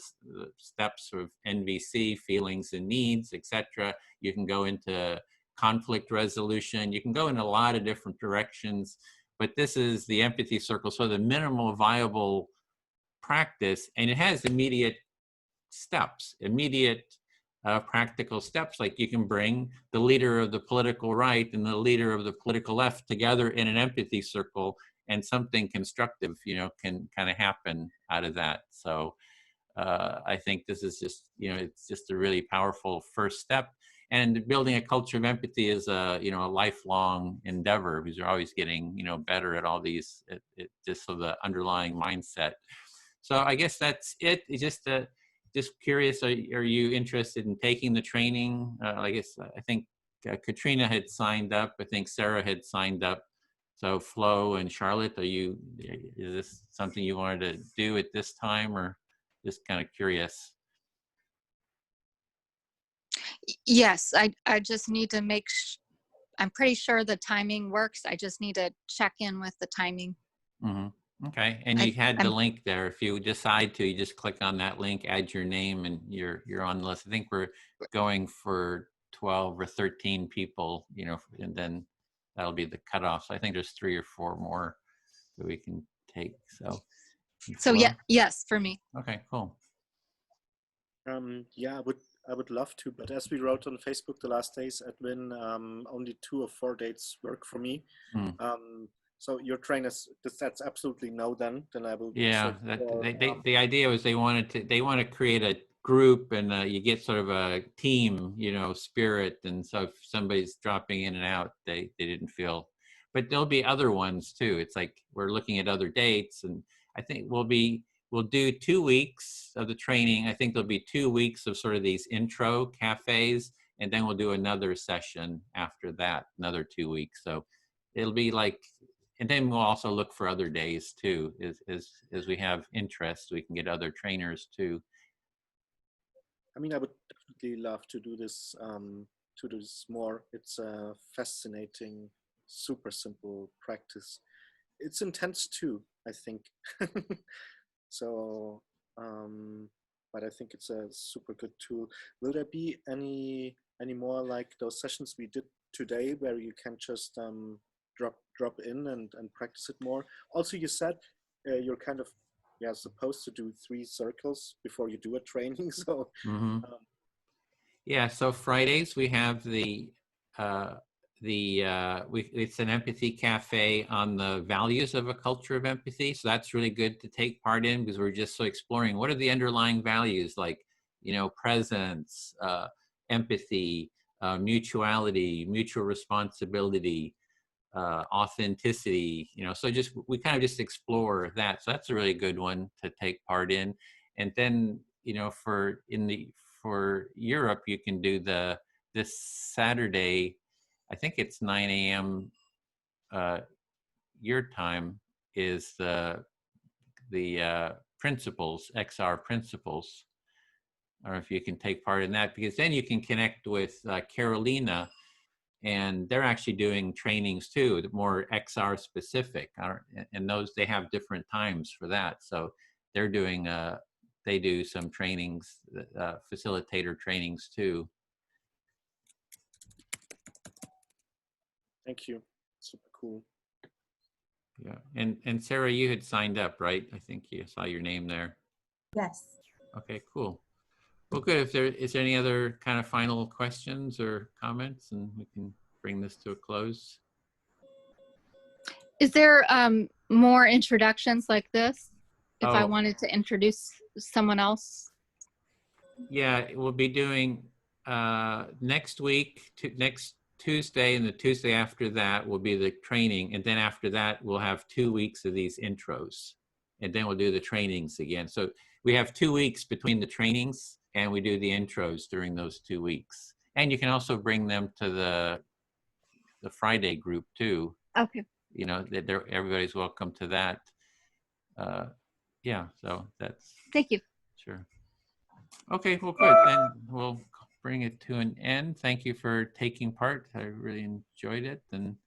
steps of NVC, feelings and needs, etc. You can go into conflict resolution. You can go in a lot of different directions, but this is the empathy circle. So the minimal viable practice, and it has immediate steps, immediate practical steps. Like you can bring the leader of the political right and the leader of the political left together in an empathy circle, and something constructive, you know, can kind of happen out of that. So I think this is just, you know, it's just a really powerful first step. And building a culture of empathy is a, you know, a lifelong endeavor, because you're always getting, you know, better at all these, just so the underlying mindset. So I guess that's it. It's just curious, are you interested in taking the training? I guess, I think Katrina had signed up. I think Sarah had signed up. So Flo and Charlotte, is this something you wanted to do at this time, or just kind of curious? Yes, I just need to make, I'm pretty sure the timing works. I just need to check in with the timing. Mm-hmm. Okay, and you had the link there. If you decide to, you just click on that link, add your name, and you're on the list. I think we're going for 12 or 13 people, you know, and then that'll be the cutoff. So I think there's 3 or 4 more that we can take. So yeah, yes, for me. Okay, cool. Yeah, I would love to, but as we wrote on Facebook the last days, Edwin, only 2 or 4 dates work for me. So your trainers, that's absolutely no. Then I will. Yeah, the idea was they want to create a group, and you get sort of a team, you know, spirit. And so if somebody's dropping in and out, they didn't feel. But there'll be other ones too. It's like we're looking at other dates, and I think we'll do 2 weeks of the training. I think there'll be 2 weeks of sort of these intro cafes, and then we'll do another session after that, another 2 weeks. So it'll be like. And then we'll also look for other days too. As we have interest, we can get other trainers too. I mean, I would definitely love to do this more. It's a fascinating, super simple practice. It's intense too, I think. So, but I think it's a super good tool. Will there be any more like those sessions we did today, where you can just drop in and practice it more? Also, you said you're kind of supposed to do 3 circles before you do a training. So yeah, so Fridays we have it's an empathy cafe on the values of a culture of empathy. So that's really good to take part in, because we're just so exploring what are the underlying values, like, you know, presence, empathy, mutuality, mutual responsibility, authenticity, you know. So we kind of just explore that. So that's a really good one to take part in. And then, you know, for Europe, you can do this Saturday, I think it's 9 a.m. Your time, is the principles, XR principles. I don't know if you can take part in that, because then you can connect with Carolina, and they're actually doing trainings too, more XR specific, and those, they have different times for that. So they're doing they do some trainings, facilitator trainings too. Thank you. Super cool. Yeah, and Sarah, you had signed up, right? I think you saw your name there. Yes. Okay, cool. Well, good. Is there any other kind of final questions or comments, and we can bring this to a close? Is there more introductions like this if I wanted to introduce someone else? Yeah, we'll be doing next week, next Tuesday, and the Tuesday after that will be the training, and then after that we'll have 2 weeks of these intros, and then we'll do the trainings again. So we have 2 weeks between the trainings, and we do the intros during those 2 weeks. And you can also bring them to the Friday group too. Okay. You know, everybody's welcome to that. Yeah, so that's. Thank you. Sure. Okay, well, good. Then we'll bring it to an end. Thank you for taking part. I really enjoyed it. And